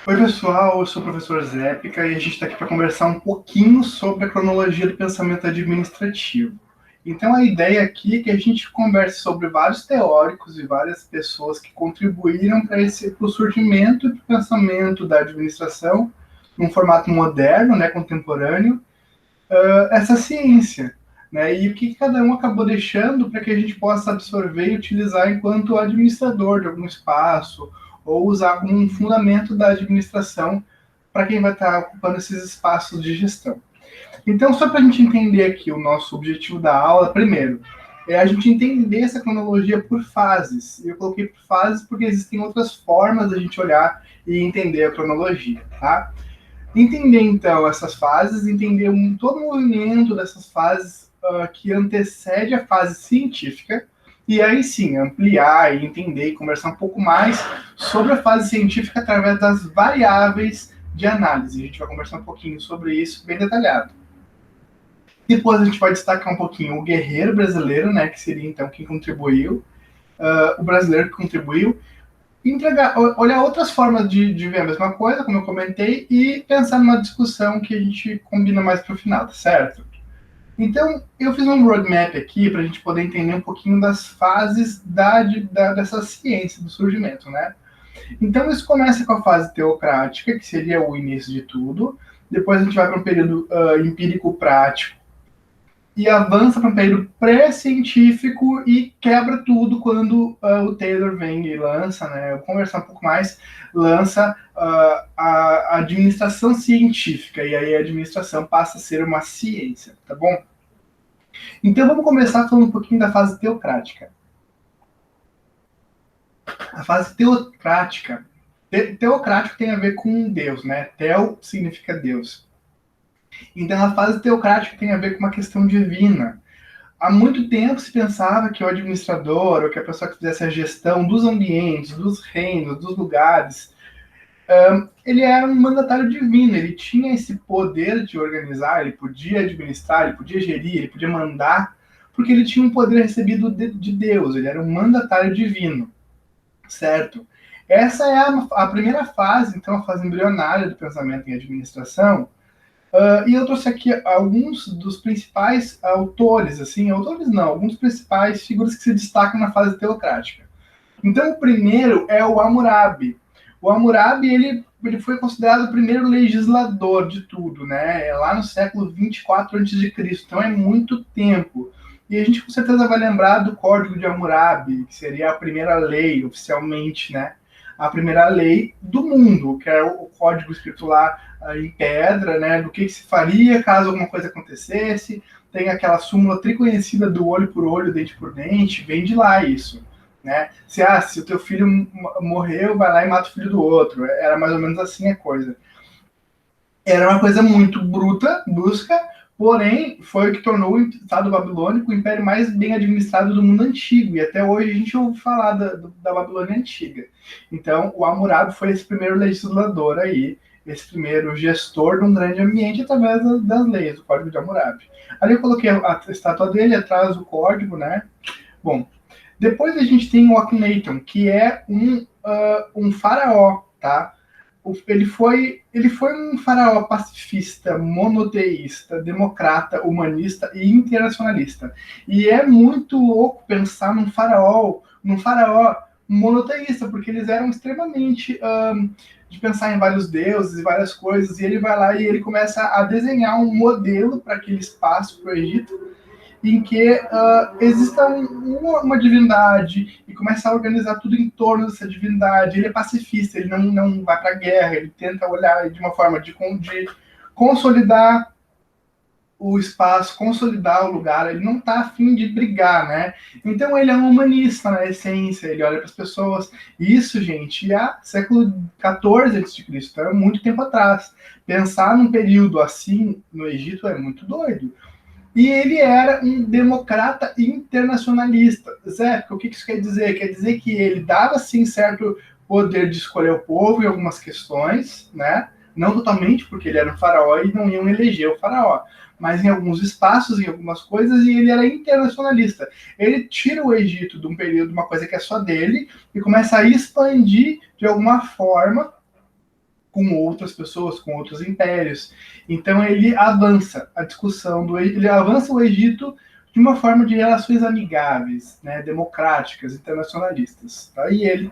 Oi, pessoal, eu sou o professor Zépica e a gente está aqui para conversar um pouquinho sobre a cronologia do pensamento administrativo. Então, a ideia aqui é que a gente converse sobre vários teóricos e várias pessoas que contribuíram para o surgimento do pensamento da administração, num formato moderno, né, contemporâneo, essa ciência. Né, e o que cada um acabou deixando para que a gente possa absorver e utilizar enquanto administrador de algum espaço, ou usar como um fundamento da administração para quem vai estar ocupando esses espaços de gestão. Então, só para a gente entender aqui o nosso objetivo da aula, primeiro, é a gente entender essa cronologia por fases. E eu coloquei por fases porque existem outras formas da gente olhar e entender a cronologia, tá? Entender, então, essas fases, entender todo o movimento dessas fases que antecede a fase científica, e aí sim, ampliar e entender e conversar um pouco mais sobre a fase científica através das variáveis de análise. A gente vai conversar um pouquinho sobre isso bem detalhado. Depois a gente vai destacar um pouquinho o guerreiro brasileiro, né, que seria então quem contribuiu, o brasileiro que contribuiu, olhar outras formas de ver a mesma coisa, como eu comentei, e pensar numa discussão que a gente combina mais para o final, tá certo? Então, eu fiz um roadmap aqui para a gente poder entender um pouquinho das fases dessa ciência do surgimento, né? Então, isso começa com a fase teocrática, que seria o início de tudo. Depois a gente vai para um período empírico-prático, e avança para um período pré-científico e quebra tudo quando o Taylor vem e lança, né? Eu vou conversar um pouco mais, lança a administração científica, e aí a administração passa a ser uma ciência, tá bom? Então vamos começar falando um pouquinho da fase teocrática. A fase teocrática, teocrático tem a ver com Deus, né? Teo significa Deus. Então a fase teocrática tem a ver com uma questão divina. Há muito tempo se pensava que o administrador, ou que a pessoa que fizesse a gestão dos ambientes, dos reinos, dos lugares, ele era um mandatário divino, ele tinha esse poder de organizar, ele podia administrar, ele podia gerir, ele podia mandar, porque ele tinha um poder recebido de Deus, ele era um mandatário divino, certo? Essa é a primeira fase, então, a fase embrionária do pensamento em administração. E eu trouxe aqui alguns dos principais autores, assim, autores não, alguns dos principais figuras que se destacam na fase teocrática. Então, o primeiro é o Hammurabi. O Hammurabi, ele foi considerado o primeiro legislador de tudo, né? É lá no século 24 a.C., então é muito tempo. E a gente com certeza vai lembrar do Código de Hammurabi, que seria a primeira lei, oficialmente, né? A primeira lei do mundo, que é o código escrito lá em pedra, né? Do que se faria caso alguma coisa acontecesse. Tem aquela súmula triconhecida do olho por olho, dente por dente, vem de lá isso. Né? Se o teu filho morreu, vai lá e mata o filho do outro. Era mais ou menos assim a coisa. Era uma coisa muito bruta, brusca, porém foi o que tornou o Estado Babilônico o império mais bem administrado do mundo antigo. E até hoje a gente ouve falar da Babilônia antiga. Então, o Hammurabi foi esse primeiro legislador aí, esse primeiro gestor de um grande ambiente através das leis, do Código de Hammurabi. Ali eu coloquei a estátua dele, atrás do código, né? Bom, depois a gente tem o Akhenaton, que é um faraó, tá? Ele foi um faraó pacifista, monoteísta, democrata, humanista e internacionalista. E é muito louco pensar num faraó monoteísta, porque eles eram extremamente de pensar em vários deuses e várias coisas, e ele vai lá e ele começa a desenhar um modelo para aquele espaço, para o Egito, em que exista uma divindade e começa a organizar tudo em torno dessa divindade. Ele é pacifista, ele não vai para a guerra, ele tenta olhar de uma forma de consolidar o espaço, consolidar o lugar, ele não está afim de brigar, né? Então ele é um humanista na essência, ele olha para as pessoas. Isso, gente, há século XIV a.C., então é muito tempo atrás. Pensar num período assim no Egito é muito doido. E ele era um democrata internacionalista. Zé, o que isso quer dizer? Quer dizer que ele dava, sim, certo poder de escolher o povo em algumas questões, né? Não totalmente, porque ele era um faraó e não iam eleger o faraó, mas em alguns espaços, em algumas coisas, e ele era internacionalista. Ele tira o Egito de um período, uma coisa que é só dele, e começa a expandir de alguma forma, com outras pessoas, com outros impérios. Então ele avança a discussão ele avança o Egito de uma forma de relações amigáveis, né, democráticas, internacionalistas. Tá? E ele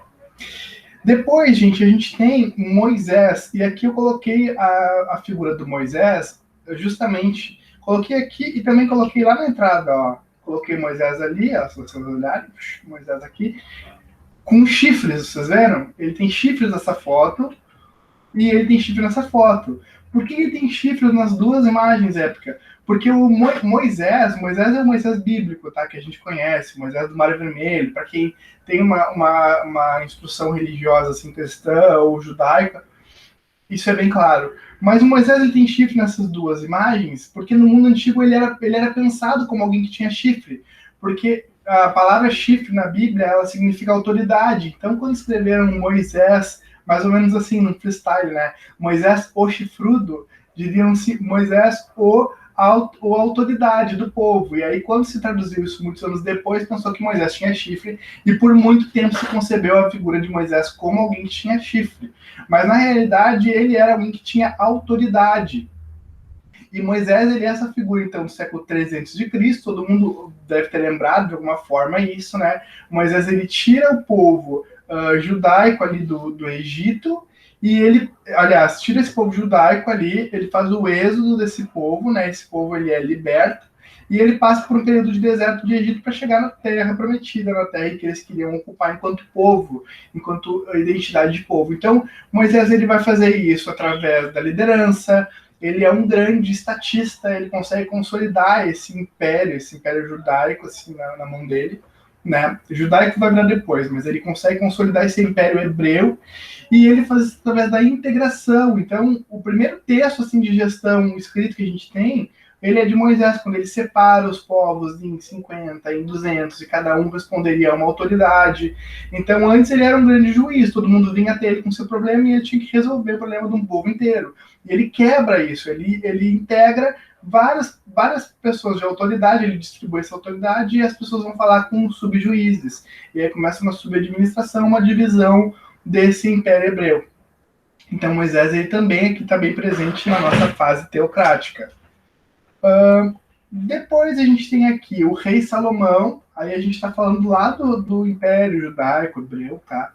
depois, gente, a gente tem Moisés, e aqui eu coloquei a figura do Moisés, justamente, coloquei aqui e também coloquei lá na entrada, ó, coloquei Moisés ali, ó, se vocês olharem, Moisés aqui, com chifres, vocês viram? Ele tem chifres nessa foto, e ele tem chifre nessa foto. Por que ele tem chifres nas duas imagens épicas? Porque o Moisés é o Moisés bíblico, tá? Que a gente conhece, Moisés do Mar Vermelho, para quem tem uma instrução religiosa assim, cristã ou judaica, isso é bem claro. Mas o Moisés ele tem chifre nessas duas imagens, porque no mundo antigo ele era pensado como alguém que tinha chifre, porque a palavra chifre na Bíblia ela significa autoridade. Então, quando escreveram Moisés, mais ou menos assim, no freestyle, né? Moisés o chifrudo, diriam-se Moisés o autoridade do povo. E aí, quando se traduziu isso muitos anos depois, pensou que Moisés tinha chifre, e por muito tempo se concebeu a figura de Moisés como alguém que tinha chifre. Mas, na realidade, ele era alguém que tinha autoridade. E Moisés, ele é essa figura, então, do século 300 de Cristo, todo mundo deve ter lembrado de alguma forma isso, né? Moisés, ele tira o povo judaico ali do Egito, e ele, aliás, tira esse povo judaico ali, ele faz o êxodo desse povo, né? Esse povo, ele é liberto, e ele passa por um período de deserto de Egito para chegar na terra prometida, na terra que eles queriam ocupar enquanto povo, enquanto identidade de povo. Então, Moisés, ele vai fazer isso através da liderança. Ele é um grande estatista, ele consegue consolidar esse império judaico, assim, na mão dele, né? Judaico vai virar depois, mas ele consegue consolidar esse império hebreu, e ele faz isso através da integração. Então, o primeiro texto, assim, de gestão escrito que a gente tem, ele é de Moisés, quando ele separa os povos em 50, em 200, e cada um responderia a uma autoridade. Então, antes ele era um grande juiz, todo mundo vinha até ele com seu problema e ele tinha que resolver o problema de um povo inteiro. E ele quebra isso, ele integra várias pessoas de autoridade, ele distribui essa autoridade e as pessoas vão falar com os subjuízes. E aí começa uma subadministração, uma divisão desse império hebreu. Então, Moisés ele também aqui está bem presente na nossa fase teocrática. Depois a gente tem aqui o rei Salomão, aí a gente está falando lá do Império Judaico, hebreu, tá?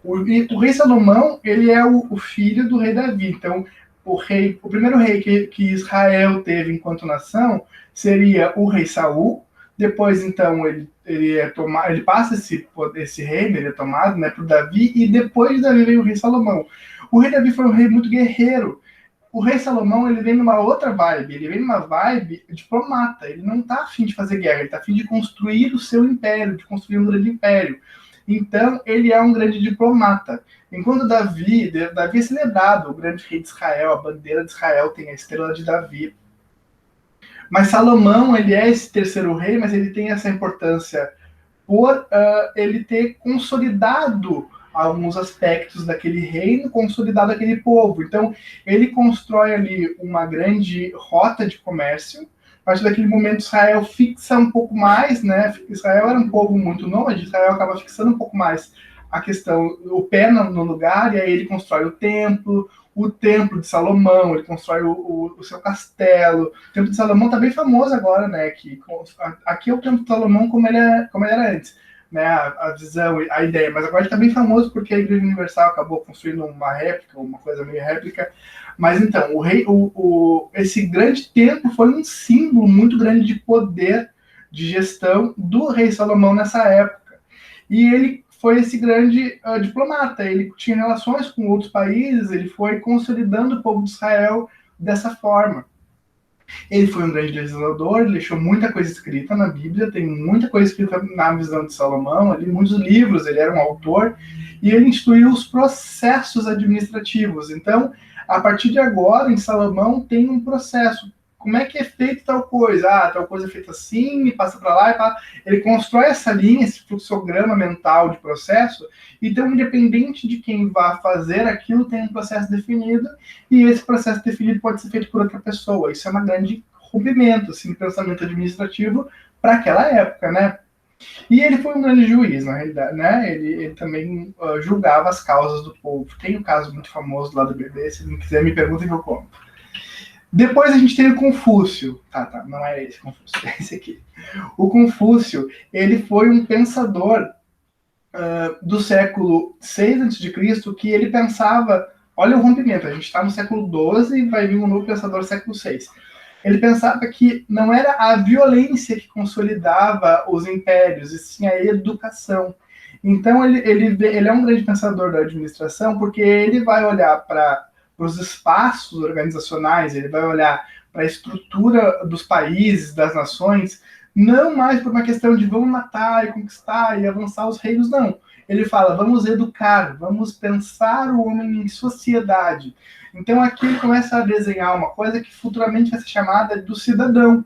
O rei Salomão, ele é o filho do rei Davi. Então, o primeiro rei que Israel teve enquanto nação seria o rei Saul. Depois, então, ele passa esse reino, ele é tomado, né, por Davi, e depois de Davi veio o rei Salomão. O rei Davi foi um rei muito guerreiro. O rei Salomão, ele vem numa outra vibe, ele vem numa vibe diplomata, ele não está afim de fazer guerra, ele está afim de construir o seu império, de construir um grande império. Então, ele é um grande diplomata. Enquanto Davi é celebrado, o grande rei de Israel, a bandeira de Israel tem a estrela de Davi. Mas Salomão, ele é esse terceiro rei, mas ele tem essa importância por ele ter consolidado alguns aspectos daquele reino, consolidado aquele povo. Então, ele constrói ali uma grande rota de comércio. A partir daquele momento, Israel fixa um pouco mais, né? Israel era um povo muito nômade, Israel acaba fixando um pouco mais a questão, o pé no lugar, e aí ele constrói o templo de Salomão, ele constrói o seu castelo. O templo de Salomão está bem famoso agora, né? Aqui é o templo de Salomão como ele era antes, né? A visão, a ideia, mas agora ele está bem famoso porque a Igreja Universal acabou construindo uma réplica, uma coisa meio réplica. Mas então, esse grande templo foi um símbolo muito grande de poder, de gestão do rei Salomão nessa época. E ele foi esse grande diplomata, ele tinha relações com outros países, ele foi consolidando o povo de Israel dessa forma. Ele foi um grande legislador, ele deixou muita coisa escrita na Bíblia, tem muita coisa escrita na visão de Salomão, ali, muitos livros, ele era um autor, e ele instituiu os processos administrativos. Então, a partir de agora, em Salomão, tem um processo. Como é que é feito tal coisa? Tal coisa é feita assim, e passa para lá, e passa. Ele constrói essa linha, esse fluxograma mental de processo, então, independente de quem vá fazer aquilo, tem um processo definido, e esse processo definido pode ser feito por outra pessoa. Isso é um grande rompimento, assim, de pensamento administrativo para aquela época, né? E ele foi um grande juiz, na realidade, né? Ele também julgava as causas do povo. Tem um caso muito famoso lá do bebê, se não quiser me pergunta que eu conto. Depois a gente tem o Confúcio. Não é esse Confúcio, é esse aqui. O Confúcio, ele foi um pensador do século VI a.C., que ele pensava, olha o rompimento, a gente está no século XII e vai vir um novo pensador do século VI. Ele pensava que não era a violência que consolidava os impérios, e sim a educação. Então ele é um grande pensador da administração, porque ele vai olhar para os espaços organizacionais, ele vai olhar para a estrutura dos países, das nações, não mais por uma questão de vamos matar e conquistar e avançar os reinos, não. Ele fala, vamos educar, vamos pensar o homem em sociedade. Então aqui ele começa a desenhar uma coisa que futuramente vai ser chamada do cidadão,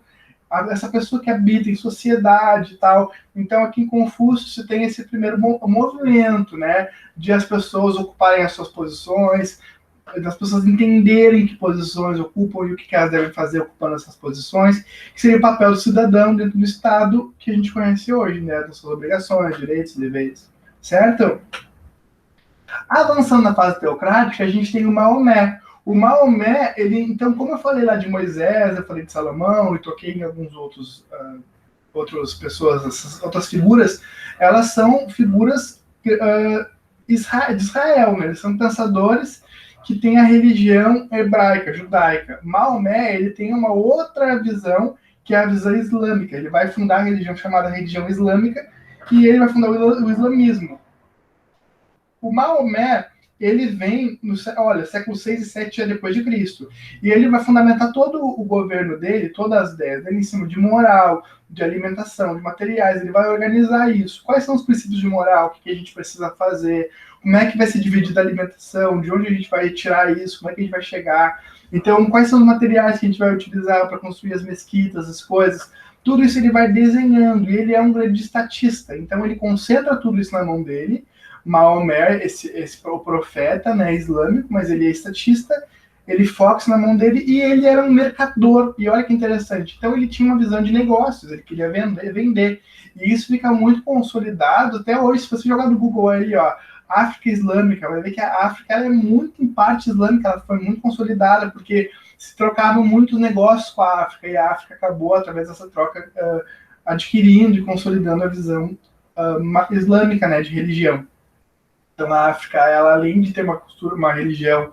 essa pessoa que habita em sociedade e tal. Então aqui em Confúcio se tem esse primeiro movimento, né, de as pessoas ocuparem as suas posições, das pessoas entenderem que posições ocupam e o que elas devem fazer ocupando essas posições, que seria o papel do cidadão dentro do Estado que a gente conhece hoje, né, das suas obrigações, direitos e deveres, certo? Avançando na fase teocrática, a gente tem o Maomé. O Maomé, ele, então, como eu falei lá de Moisés, eu falei de Salomão e toquei em alguns outras pessoas, essas outras figuras, elas são figuras de Israel, né? Eles são pensadores que têm a religião hebraica, judaica. Maomé, ele tem uma outra visão, que é a visão islâmica. Ele vai fundar a religião chamada religião islâmica, e ele vai fundar o islamismo. O Maomé, ele vem no século 6 e 7 já depois de Cristo. E ele vai fundamentar todo o governo dele, todas as ideias dele em cima de moral, de alimentação, de materiais. Ele vai organizar isso. Quais são os princípios de moral? O que a gente precisa fazer? Como é que vai ser dividida a alimentação? De onde a gente vai tirar isso? Como é que a gente vai chegar? Então, quais são os materiais que a gente vai utilizar para construir as mesquitas, as coisas? Tudo isso ele vai desenhando. E ele é um grande estatista. Então, ele concentra tudo isso na mão dele. Maomé, o profeta, né, islâmico, mas ele é estatista, ele foca na mão dele e ele era um mercador. E olha que interessante. Então ele tinha uma visão de negócios, ele queria vender. E isso fica muito consolidado até hoje. Se você jogar no Google aí, ó, África Islâmica, vai ver que a África ela é muito em parte islâmica, ela foi muito consolidada, porque se trocavam muitos negócios com a África, e a África acabou, através dessa troca, adquirindo e consolidando a visão islâmica, né, de religião. Então a África, ela além de ter uma religião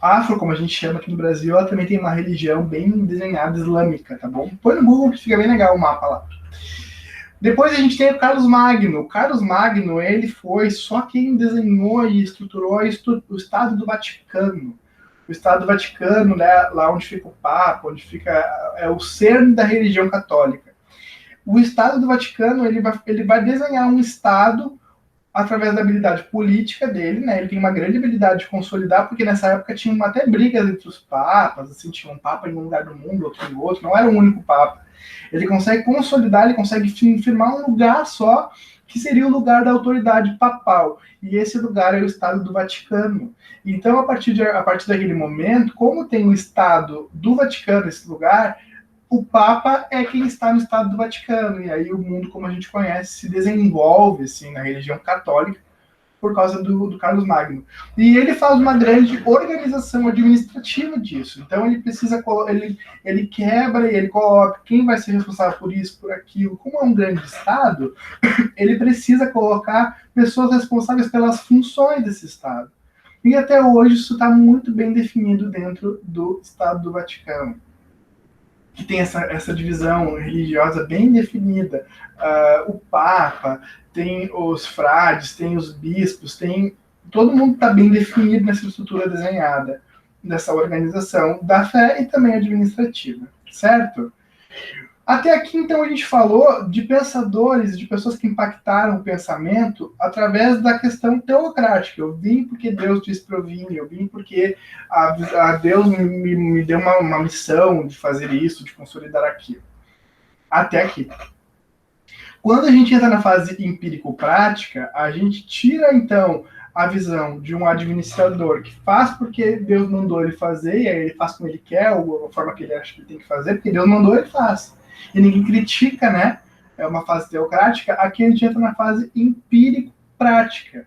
afro, como a gente chama aqui no Brasil, ela também tem uma religião bem desenhada islâmica, tá bom? Põe no Google que fica bem legal o mapa lá. Depois a gente tem o Carlos Magno. O Carlos Magno, ele foi só quem desenhou e estruturou o Estado do Vaticano. O Estado do Vaticano, né, lá onde fica o Papa, onde fica o cerne da religião católica. O Estado do Vaticano, ele vai desenhar um Estado através da habilidade política dele, né? Ele tem uma grande habilidade de consolidar, porque nessa época tinha até brigas entre os papas, assim, tinha um papa em um lugar do mundo, outro em outro, não era o único papa. Ele consegue consolidar, ele consegue firmar um lugar só, que seria o lugar da autoridade papal. E esse lugar é o Estado do Vaticano. Então, a partir daquele momento, como tem o Estado do Vaticano, esse lugar, o Papa é quem está no Estado do Vaticano, e aí o mundo, como a gente conhece, se desenvolve assim, na religião católica por causa do Carlos Magno. E ele faz uma grande organização administrativa disso. Então ele precisa, ele quebra e ele coloca quem vai ser responsável por isso, por aquilo. Como é um grande Estado, ele precisa colocar pessoas responsáveis pelas funções desse Estado. E até hoje isso está muito bem definido dentro do Estado do Vaticano, que tem essa divisão religiosa bem definida. O Papa, tem os frades, tem os bispos, tem todo mundo está bem definido nessa estrutura desenhada, dessa organização da fé e também administrativa, certo? Até aqui, então, a gente falou de pensadores, de pessoas que impactaram o pensamento através da questão teocrática. Eu vim porque Deus disse para eu vir, eu vim porque a Deus me deu uma missão de fazer isso, de consolidar aquilo. Até aqui. Quando a gente entra na fase empírico-prática, a gente tira, então, a visão de um administrador que faz porque Deus mandou ele fazer, e aí ele faz como ele quer, ou a forma que ele acha que ele tem que fazer, porque Deus mandou, ele faz. E ninguém critica, né, é uma fase teocrática, aqui a gente entra na fase empírico-prática.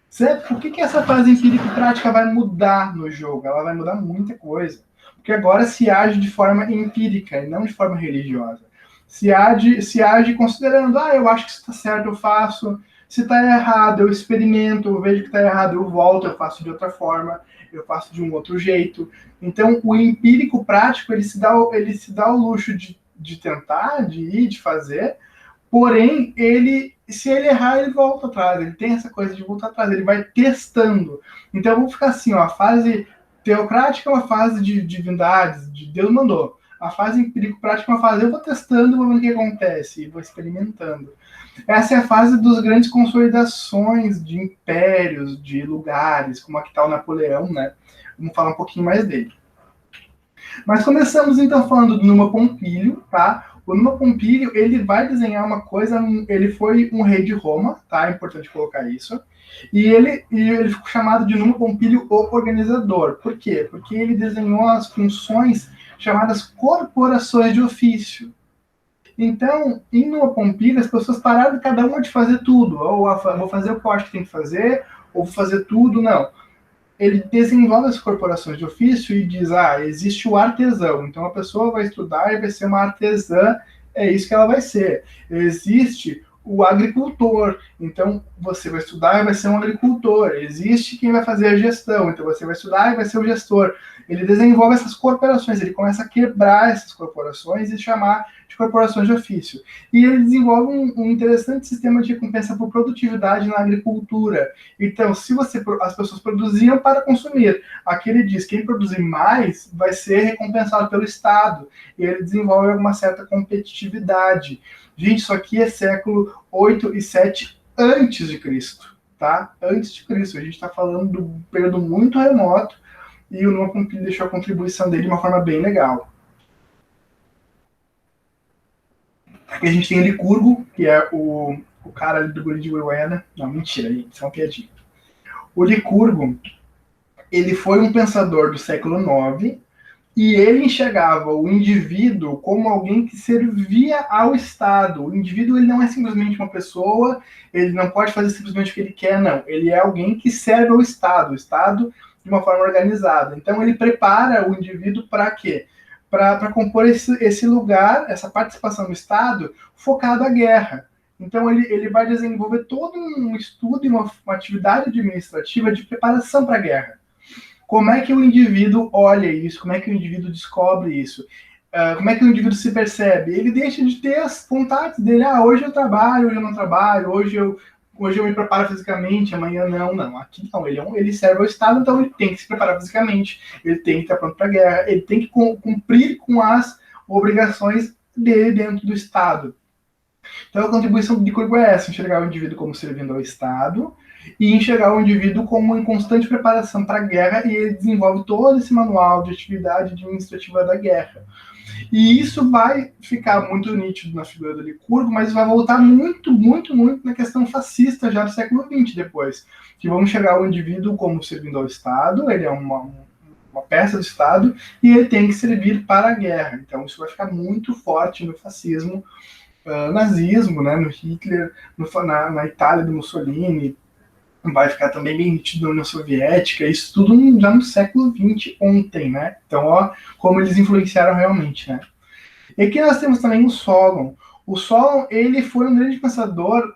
Certo? Por que essa fase empírico-prática vai mudar no jogo? Ela vai mudar muita coisa. Porque agora se age de forma empírica e não de forma religiosa. Se age considerando, eu acho que isso está certo, eu faço. Se está errado, eu experimento, eu vejo que está errado, eu volto, eu faço de outra forma, eu faço de um outro jeito. Então, o empírico prático, ele se dá o luxo de tentar, de ir, de fazer, porém, se ele errar, ele volta atrás. Ele tem essa coisa de voltar atrás. Ele vai testando. Então, vamos ficar assim, ó, a fase teocrática é uma fase de divindades, de Deus mandou. A fase empírico-prática é uma fase, eu vou testando, vou vendo o que acontece, e vou experimentando. Essa é a fase dos grandes consolidações de impérios, de lugares, como aqui está o Napoleão, né? Vamos falar um pouquinho mais dele. Mas começamos então falando do Numa Pompílio, tá? O Numa Pompílio, ele vai desenhar uma coisa, ele foi um rei de Roma, tá? É importante colocar isso. E ele ficou chamado de Numa Pompílio o Organizador. Por quê? Porque ele desenhou as funções chamadas corporações de ofício. Então, em Numa Pompílio, as pessoas pararam cada uma de fazer tudo. Ou vou fazer o que eu acho que tem que fazer, ou vou fazer tudo, não. Ele desenvolve as corporações de ofício e diz, existe o artesão, então a pessoa vai estudar e vai ser uma artesã, é isso que ela vai ser. Existe o agricultor, então você vai estudar e vai ser um agricultor. Existe quem vai fazer a gestão, então você vai estudar e vai ser o gestor. Ele desenvolve essas corporações, ele começa a quebrar essas corporações e chamar de corporações de ofício. E ele desenvolve um interessante sistema de recompensa por produtividade na agricultura. Então, se as pessoas produziam para consumir, aqui ele diz que quem produzir mais vai ser recompensado pelo Estado. E ele desenvolve uma certa competitividade. Gente, isso aqui é século 8 e 7 antes de Cristo, tá? Antes de Cristo. A gente está falando de um período muito remoto e o Numa Pompílio deixou a contribuição dele de uma forma bem legal. Aqui a gente tem o Licurgo, que é o cara ali do Guri de Uruena. Não, mentira, isso é uma piadinha. O Licurgo, ele foi um pensador do século IX e ele enxergava o indivíduo como alguém que servia ao Estado. O indivíduo, ele não é simplesmente uma pessoa, ele não pode fazer simplesmente o que ele quer, não. Ele é alguém que serve ao Estado, o Estado de uma forma organizada. Então, ele prepara o indivíduo para quê? Para compor esse lugar, essa participação do Estado focado à guerra. Então, ele vai desenvolver todo um estudo e uma atividade administrativa de preparação para a guerra. Como é que o indivíduo olha isso? Como é que o indivíduo descobre isso? Como é que o indivíduo se percebe? Ele deixa de ter as vontades dele. Hoje eu trabalho, hoje eu não trabalho, hoje eu me preparo fisicamente, amanhã não. Aqui não, ele serve ao Estado, então ele tem que se preparar fisicamente, ele tem que estar pronto para a guerra, ele tem que cumprir com as obrigações dele dentro do Estado. Então a contribuição de Licurgo é essa, enxergar o indivíduo como servindo ao Estado e enxergar o indivíduo como em constante preparação para a guerra, e ele desenvolve todo esse manual de atividade administrativa da guerra. E isso vai ficar muito nítido na figura do Licurgo, mas vai voltar muito, muito, muito na questão fascista já do século XX depois, que vamos chegar ao indivíduo como servindo ao Estado, ele é uma peça do Estado, e ele tem que servir para a guerra. Então isso vai ficar muito forte no fascismo, nazismo, né, no Hitler, na Itália do Mussolini, vai ficar também bem nítido na União Soviética, isso tudo já no século XX ontem, né? Então, como eles influenciaram realmente, né? E aqui nós temos também o Solon. O Solon, ele foi um grande pensador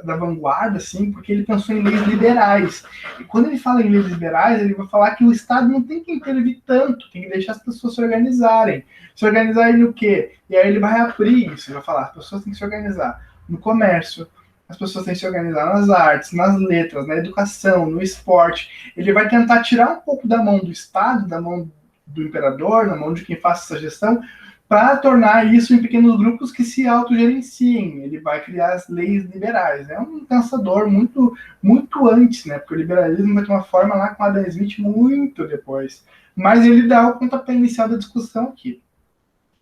da vanguarda, assim, porque ele pensou em leis liberais. E quando ele fala em leis liberais, ele vai falar que o Estado não tem que intervir tanto, tem que deixar as pessoas se organizarem. Se organizarem no quê? E aí ele vai abrir isso, ele vai falar, as pessoas têm que se organizar no comércio, as pessoas têm que se organizar nas artes, nas letras, na educação, no esporte. Ele vai tentar tirar um pouco da mão do Estado, da mão do imperador, na mão de quem faça essa gestão, para tornar isso em pequenos grupos que se autogerenciem. Ele vai criar as leis liberais. É um pensador muito, muito antes, né? Porque o liberalismo vai ter uma forma lá com Adam Smith muito depois. Mas ele dá o pontapé inicial da discussão aqui,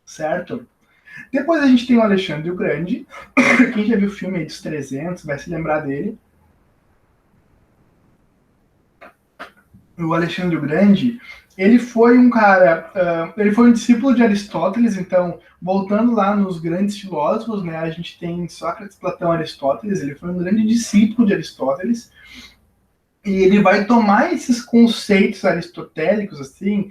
certo? Depois a gente tem o Alexandre o Grande. Quem já viu o filme aí dos 300 vai se lembrar dele. o Alexandre o Grande, ele foi um cara, ele foi um discípulo de Aristóteles. Então, voltando lá nos grandes filósofos, né, a gente tem Sócrates, Platão, Aristóteles. Ele foi um grande discípulo de Aristóteles, e ele vai tomar esses conceitos aristotélicos, assim,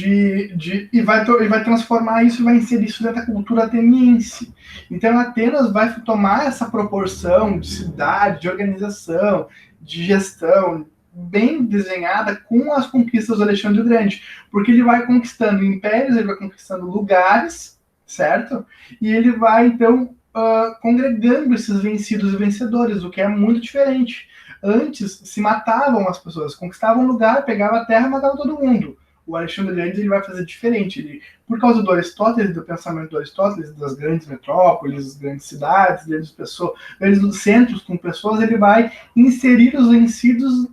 e vai transformar isso, e vai inserir isso dentro da cultura ateniense. Então, Atenas vai tomar essa proporção de cidade, de organização, de gestão, bem desenhada com as conquistas do Alexandre o Grande, porque ele vai conquistando impérios, ele vai conquistando lugares, certo? E ele vai, então, congregando esses vencidos e vencedores, o que é muito diferente. Antes se matavam as pessoas, conquistavam um lugar, pegava a terra e matava todo mundo. O Alexandre Grande ele vai fazer diferente. Ele, por causa do Aristóteles, do pensamento do Aristóteles, das grandes metrópoles, das grandes cidades, grandes centros com pessoas, ele vai inserir os vencidos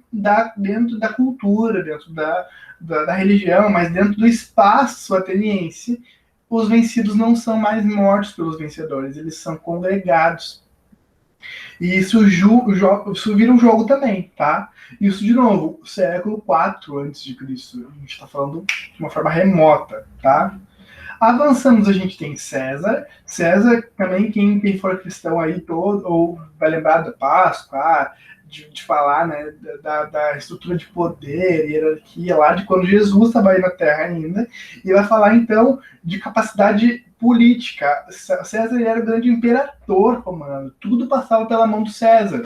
dentro da cultura, dentro da religião, mas dentro do espaço ateniense. Os vencidos não são mais mortos pelos vencedores, eles são congregados. E isso vira um jogo também, tá? Isso, de novo, século IV a.C. A gente está falando de uma forma remota, tá? Avançamos, a gente tem César. César, também, quem for cristão aí todo, ou vai lembrar da Páscoa, de falar, né, da estrutura de poder, hierarquia lá, de quando Jesus estava aí na Terra ainda, e vai falar, então, de capacidade política. César ele era o grande imperador romano, tudo passava pela mão do César.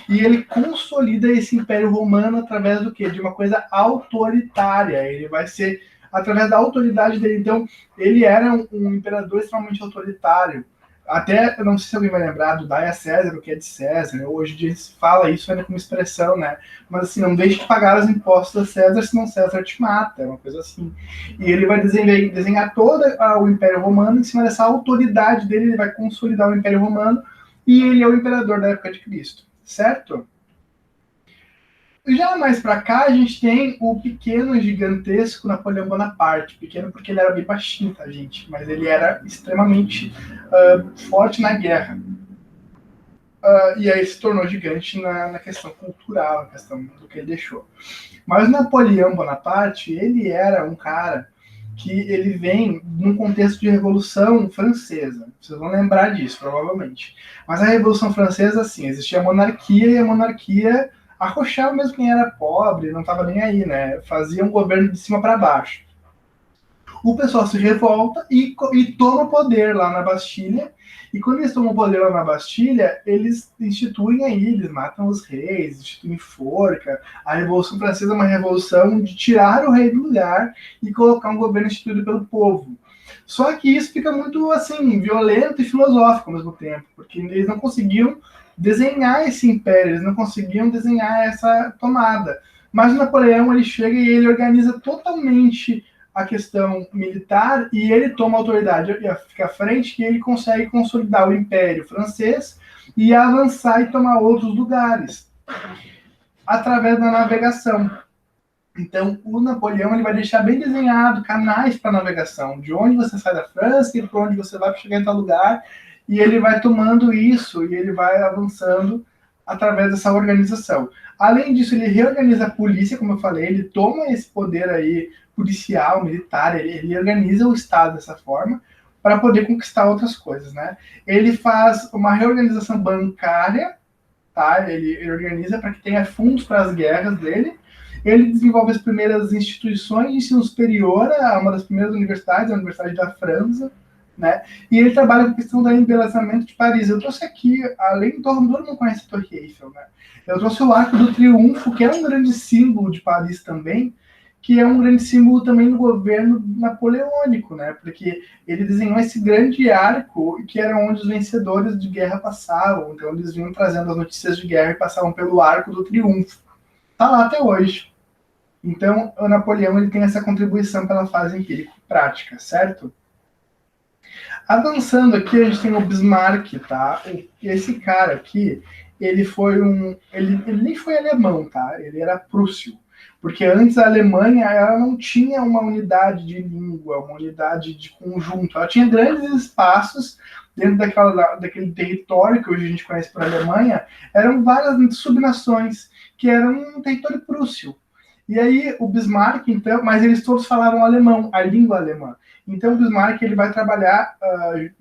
E ele consolida esse Império Romano através do quê? De uma coisa autoritária. Ele vai ser através da autoridade dele. Então, ele era um imperador extremamente autoritário. Até, eu não sei se alguém vai lembrar do Dai a César, o que é de César, né? Hoje em dia se fala isso ainda como expressão, né? Mas assim, não deixe de pagar os impostos a César, senão César te mata, é uma coisa assim. E ele vai desenhar todo o Império Romano em cima dessa autoridade dele, ele vai consolidar o Império Romano, e ele é o imperador da época de Cristo, certo? Já mais para cá, a gente tem o pequeno, gigantesco Napoleão Bonaparte. Pequeno porque ele era bem baixinho, tá, gente? Mas ele era extremamente forte na guerra. E aí se tornou gigante na questão cultural, na questão do que ele deixou. Mas Napoleão Bonaparte, ele era um cara que ele vem num contexto de Revolução Francesa. Vocês vão lembrar disso, provavelmente. Mas a Revolução Francesa, assim, existia a monarquia, e a monarquia arrochava mesmo quem era pobre, não estava nem aí, né? Fazia um governo de cima para baixo. O pessoal se revolta e toma o poder lá na Bastilha. E quando eles tomam o poder lá na Bastilha, eles instituem aí, eles matam os reis, instituem forca. A Revolução Francesa é uma revolução de tirar o rei do lugar e colocar um governo instituído pelo povo. Só que isso fica muito, assim, violento e filosófico ao mesmo tempo, porque eles não conseguiam desenhar esse império, eles não conseguiam desenhar essa tomada. Mas o Napoleão, ele chega e ele organiza totalmente a questão militar, e ele toma a autoridade, fica à frente, que ele consegue consolidar o Império Francês e avançar e tomar outros lugares através da navegação. Então, o Napoleão ele vai deixar bem desenhado canais para navegação, de onde você sai da França e para onde você vai para chegar em tal lugar, e ele vai tomando isso e ele vai avançando através dessa organização. Além disso, ele reorganiza a polícia, como eu falei, ele toma esse poder aí policial, militar, ele organiza o Estado dessa forma para poder conquistar outras coisas, né? Ele faz uma reorganização bancária, tá? Ele organiza para que tenha fundos para as guerras dele. Ele desenvolve as primeiras instituições de ensino superior, uma das primeiras universidades, a Universidade da França, né? E ele trabalha com a questão do embelezamento de Paris. Eu trouxe aqui, além todo mundo conhece a Torre Eiffel, né? Eu trouxe o Arco do Triunfo, que é um grande símbolo de Paris também, que é um grande símbolo também do governo napoleônico, né? Porque ele desenhou esse grande arco, que era onde os vencedores de guerra passavam. Então eles vinham trazendo as notícias de guerra e passavam pelo Arco do Triunfo. Tá lá até hoje. Então, o Napoleão ele tem essa contribuição pela fase empírico-prática, certo? Avançando aqui, a gente tem o Bismarck, tá? Esse cara aqui, ele foi ele nem foi alemão, tá? Ele era prússio. Porque antes a Alemanha, ela não tinha uma unidade de língua, uma unidade de conjunto. Ela tinha grandes espaços dentro daquele território que hoje a gente conhece por Alemanha, eram várias subnações que era um território prússio. E aí o Bismarck, então, mas eles todos falavam alemão, a língua alemã. Então o Bismarck ele vai trabalhar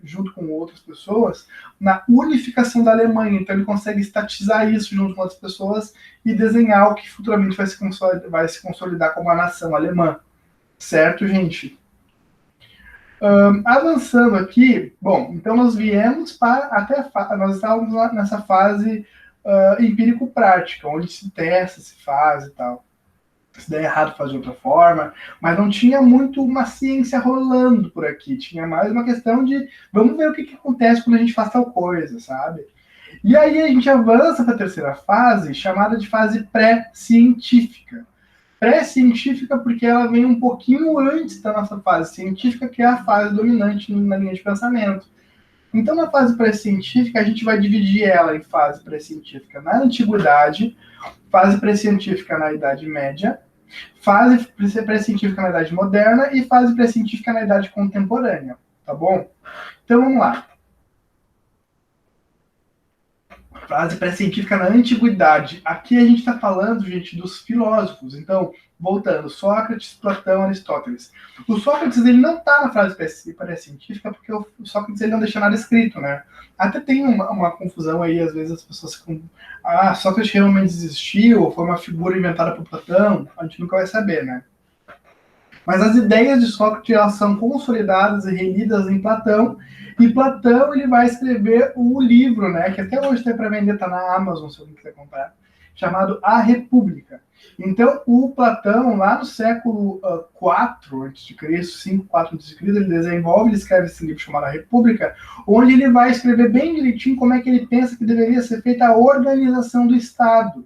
junto com outras pessoas na unificação da Alemanha. Então ele consegue estatizar isso junto com outras pessoas e desenhar o que futuramente vai se consolidar como a nação alemã. Certo, gente? Avançando aqui, bom, então nós viemos nós estávamos nessa fase empírico-prática, onde se testa, se faz e tal. Se der errado, faz de outra forma, mas não tinha muito uma ciência rolando por aqui, tinha mais uma questão de vamos ver o que acontece quando a gente faz tal coisa, sabe? E aí a gente avança para a terceira fase, chamada de fase pré-científica. Pré-científica porque ela vem um pouquinho antes da nossa fase científica, que é a fase dominante na linha de pensamento. Então, na fase pré-científica, a gente vai dividir ela em fase pré-científica na Antiguidade, fase pré-científica na Idade Média, fase pré-científica na Idade Moderna e fase pré-científica na Idade Contemporânea, tá bom? Então, vamos lá. Fase pré-científica na Antiguidade. Aqui a gente está falando, gente, dos filósofos. Então, voltando, Sócrates, Platão, Aristóteles. O Sócrates ele não está na fase pré-científica porque o Sócrates ele não deixa nada escrito, né? Até tem uma confusão aí, às vezes as pessoas ficam... Sócrates realmente existiu, ou foi uma figura inventada por Platão? A gente nunca vai saber, né? Mas as ideias de Sócrates elas são consolidadas e relidas em Platão, e Platão ele vai escrever um livro, né, que até hoje tem para vender, está na Amazon, se alguém quiser comprar, chamado A República. Então, o Platão, lá no século IV a.C., 5, 4 a.C., ele escreve esse livro chamado A República, onde ele vai escrever bem direitinho como é que ele pensa que deveria ser feita a organização do Estado.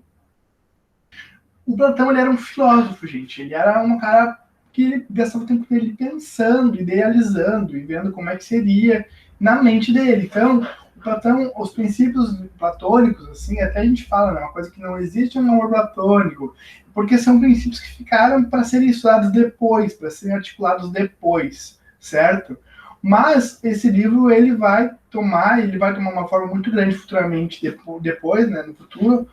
O Platão ele era um filósofo, gente, ele era um cara que ele gastava o tempo dele pensando, idealizando e vendo como é que seria na mente dele. Então, o Platão, os princípios platônicos, assim, até a gente fala, né, uma coisa que não existe é um amor platônico, porque são princípios que ficaram para serem estudados depois, para serem articulados depois, certo? Mas esse livro ele vai tomar uma forma muito grande futuramente, depois, né, no futuro,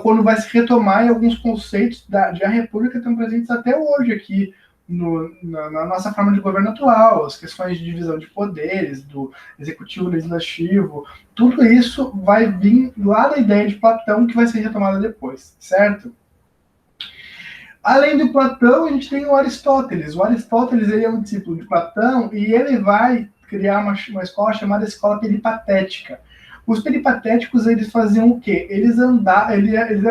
quando vai se retomar e alguns conceitos de A República estão presentes até hoje aqui na nossa forma de governo atual, as questões de divisão de poderes, do executivo, legislativo, tudo isso vai vir lá da ideia de Platão que vai ser retomada depois, certo? Além do Platão, a gente tem o Aristóteles. O Aristóteles ele é um discípulo de Platão e ele vai criar uma escola chamada Escola Peripatética. Os peripatéticos, eles faziam o quê? Eles eram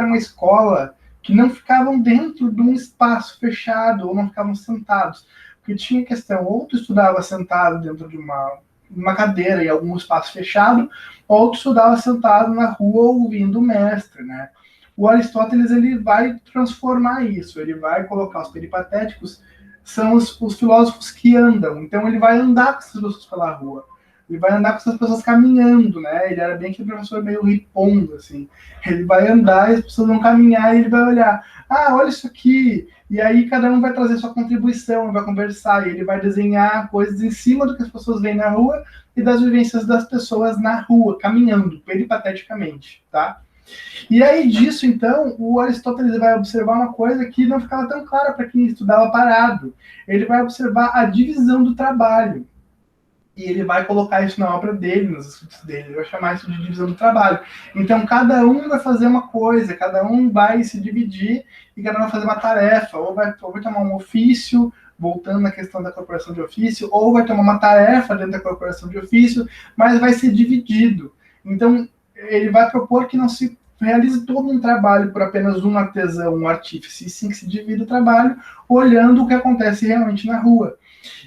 uma escola que não ficavam dentro de um espaço fechado, ou não ficavam sentados. Porque tinha questão, ou tu estudava sentado dentro de uma cadeira em algum espaço fechado, ou tu estudava sentado na rua ouvindo o mestre, né? O Aristóteles, ele vai transformar isso, ele vai colocar os peripatéticos, são os filósofos que andam, então ele vai andar com essas pessoas pela rua. Ele vai andar com essas pessoas caminhando, né? Ele era bem aquele professor meio ripongo, assim. Ele vai andar e as pessoas vão caminhar e ele vai olhar. Olha isso aqui. E aí cada um vai trazer sua contribuição, vai conversar, e ele vai desenhar coisas em cima do que as pessoas veem na rua e das vivências das pessoas na rua, caminhando, peripateticamente, tá? E aí disso, então, o Aristóteles vai observar uma coisa que não ficava tão clara para quem estudava parado. Ele vai observar a divisão do trabalho. E ele vai colocar isso na obra dele, nos escritos dele, ele vai chamar isso de divisão do trabalho. Então, cada um vai fazer uma coisa, cada um vai se dividir e cada um vai fazer uma tarefa, ou vai tomar um ofício, voltando na questão da corporação de ofício, ou vai tomar uma tarefa dentro da corporação de ofício, mas vai ser dividido. Então, ele vai propor que não se realize todo um trabalho por apenas um artesão, um artífice, e sim que se divida o trabalho olhando o que acontece realmente na rua.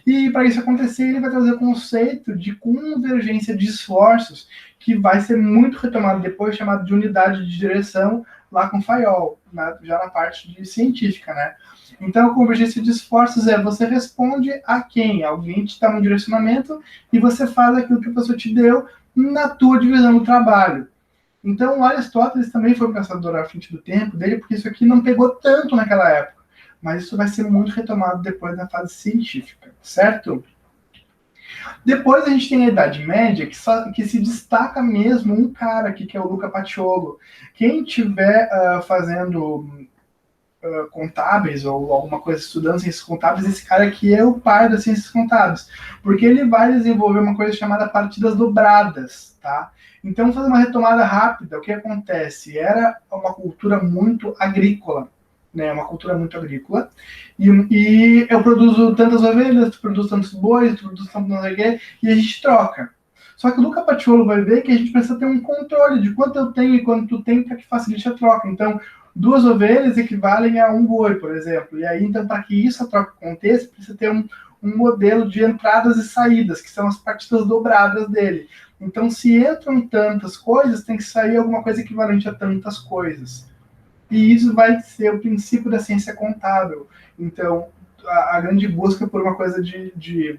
E para isso acontecer, ele vai trazer o conceito de convergência de esforços, que vai ser muito retomado depois, chamado de unidade de direção, lá com Fayol, já na parte científica, né? Então, a convergência de esforços é você responde a quem? Alguém te dá um direcionamento e você faz aquilo que a pessoa te deu na tua divisão do trabalho. Então, o Aristóteles também foi um pensador à frente do tempo dele, porque isso aqui não pegou tanto naquela época. Mas isso vai ser muito retomado depois na fase científica, certo? Depois a gente tem a Idade Média, que se destaca mesmo um cara aqui, que é o Luca Paciolo. Quem tiver fazendo contábeis ou alguma coisa estudando ciências contábeis, esse cara aqui é o pai das ciências contábeis, porque ele vai desenvolver uma coisa chamada partidas dobradas, tá? Então, fazer uma retomada rápida, o que acontece? Era uma cultura muito agrícola, né? Uma cultura muito agrícola, e eu produzo tantas ovelhas, tu produz tantos bois, tu produz tanto não sei o quê, e a gente troca. Só que o Luca Paciolo vai ver que a gente precisa ter um controle de quanto eu tenho e quanto tu tem para que facilite a troca. Então, 2 ovelhas equivalem a 1 boi, por exemplo. E aí, então, para que isso a troca aconteça, precisa ter um modelo de entradas e saídas, que são as partidas dobradas dele. Então, se entram tantas coisas, tem que sair alguma coisa equivalente a tantas coisas. E isso vai ser o princípio da ciência contábil. Então, a grande busca por uma coisa de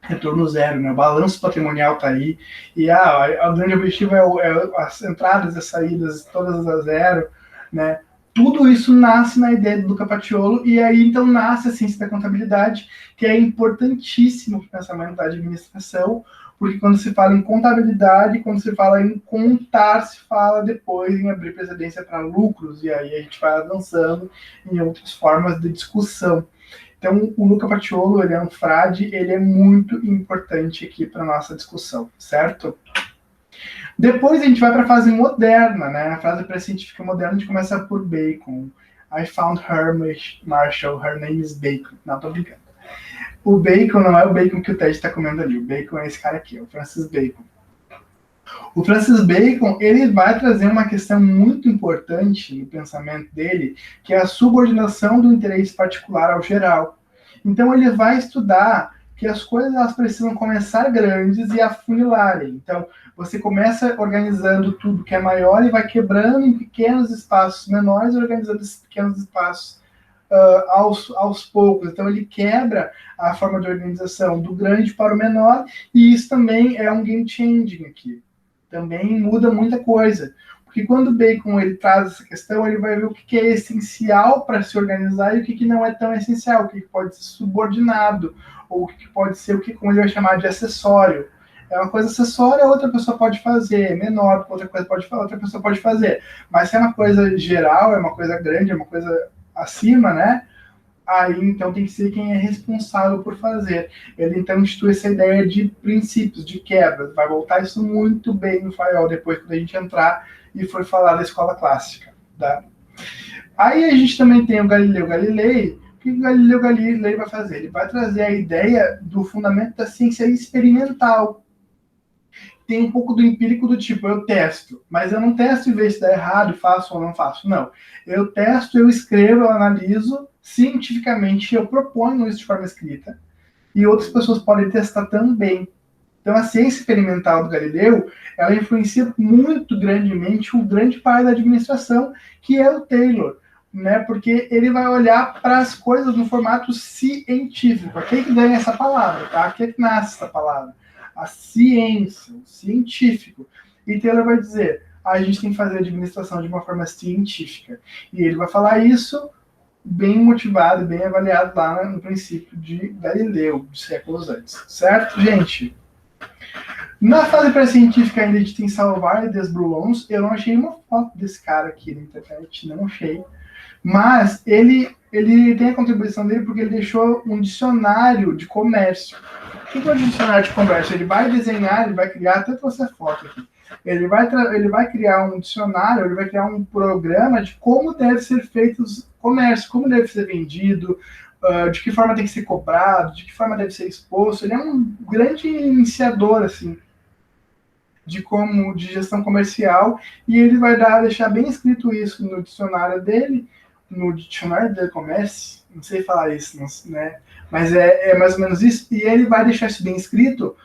retorno zero, né? O balanço patrimonial está aí, e o grande objetivo é as entradas e as saídas, todas a zero, né? Tudo isso nasce na ideia do Luca Paciolo, e aí então nasce a ciência da contabilidade, que é importantíssimo para o pensamento da administração, porque quando se fala em contabilidade, quando se fala em contar, se fala depois em abrir precedência para lucros, e aí a gente vai avançando em outras formas de discussão. Então, o Luca Paciolo, ele é um frade, ele é muito importante aqui para a nossa discussão, certo? Depois a gente vai para a fase moderna, né? A fase pré-científica moderna, a gente começa por Bacon. I found her, Marshall, her name is Bacon. Não, tô brincando. O Bacon não é o Bacon que o Ted está comendo ali. O Bacon é esse cara aqui, o Francis Bacon. O Francis Bacon, ele vai trazer uma questão muito importante no pensamento dele, que é a subordinação do interesse particular ao geral. Então, ele vai estudar que as coisas elas precisam começar grandes e afunilarem. Então, você começa organizando tudo que é maior e vai quebrando em pequenos espaços menores, organizando esses pequenos espaços aos poucos. Então, ele quebra a forma de organização do grande para o menor, e isso também é um game changing aqui. Também muda muita coisa. Porque quando o Bacon ele traz essa questão, ele vai ver o que é essencial para se organizar e o que não é tão essencial, o que pode ser subordinado, ou o que pode ser o que como ele vai chamar de acessório. É uma coisa acessória, outra pessoa pode fazer, menor, outra pessoa pode fazer. Mas se é uma coisa geral, é uma coisa grande, é uma coisa acima, né? Aí, então, tem que ser quem é responsável por fazer. Ele, então, institui essa ideia de princípios, de quebras. Vai voltar isso muito bem no Fayol, depois, quando a gente entrar e for falar da escola clássica. Tá? Aí, a gente também tem o Galileu Galilei. O que o Galileu Galilei vai fazer? Ele vai trazer a ideia do fundamento da ciência experimental. Tem um pouco do empírico do tipo, eu testo, mas eu não testo e vejo se dá errado, faço ou não faço. Não. Eu testo, eu escrevo, eu analiso, cientificamente eu proponho isso de forma escrita, e outras pessoas podem testar também. Então, a ciência experimental do Galileu, ela influencia muito grandemente o grande pai da administração, que é o Taylor, né? Porque ele vai olhar para as coisas no formato científico. Aqui é que ganha essa palavra, tá? Aqui é que nasce essa palavra. A ciência, o científico. E Taylor vai dizer, a gente tem que fazer a administração de uma forma científica. E ele vai falar isso bem motivado, bem avaliado lá no princípio de Galileu, de séculos antes. Certo, gente? Na fase pré-científica ainda a gente tem Salvard e Desbrulons. Eu não achei uma foto desse cara aqui na internet, não achei. Mas ele tem a contribuição dele porque ele deixou um dicionário de comércio. O que é um dicionário de comércio? Ele vai desenhar, ele vai criar, até trouxe a foto aqui. Ele vai criar um dicionário, ele vai criar um programa de como deve ser feito o comércio, como deve ser vendido, de que forma tem que ser cobrado, de que forma deve ser exposto. Ele é um grande iniciador, assim, de gestão comercial, e ele vai deixar bem escrito isso no dicionário dele, no dicionário de comércio, não sei falar isso, né? Mas é mais ou menos isso, e ele vai deixar isso bem escrito,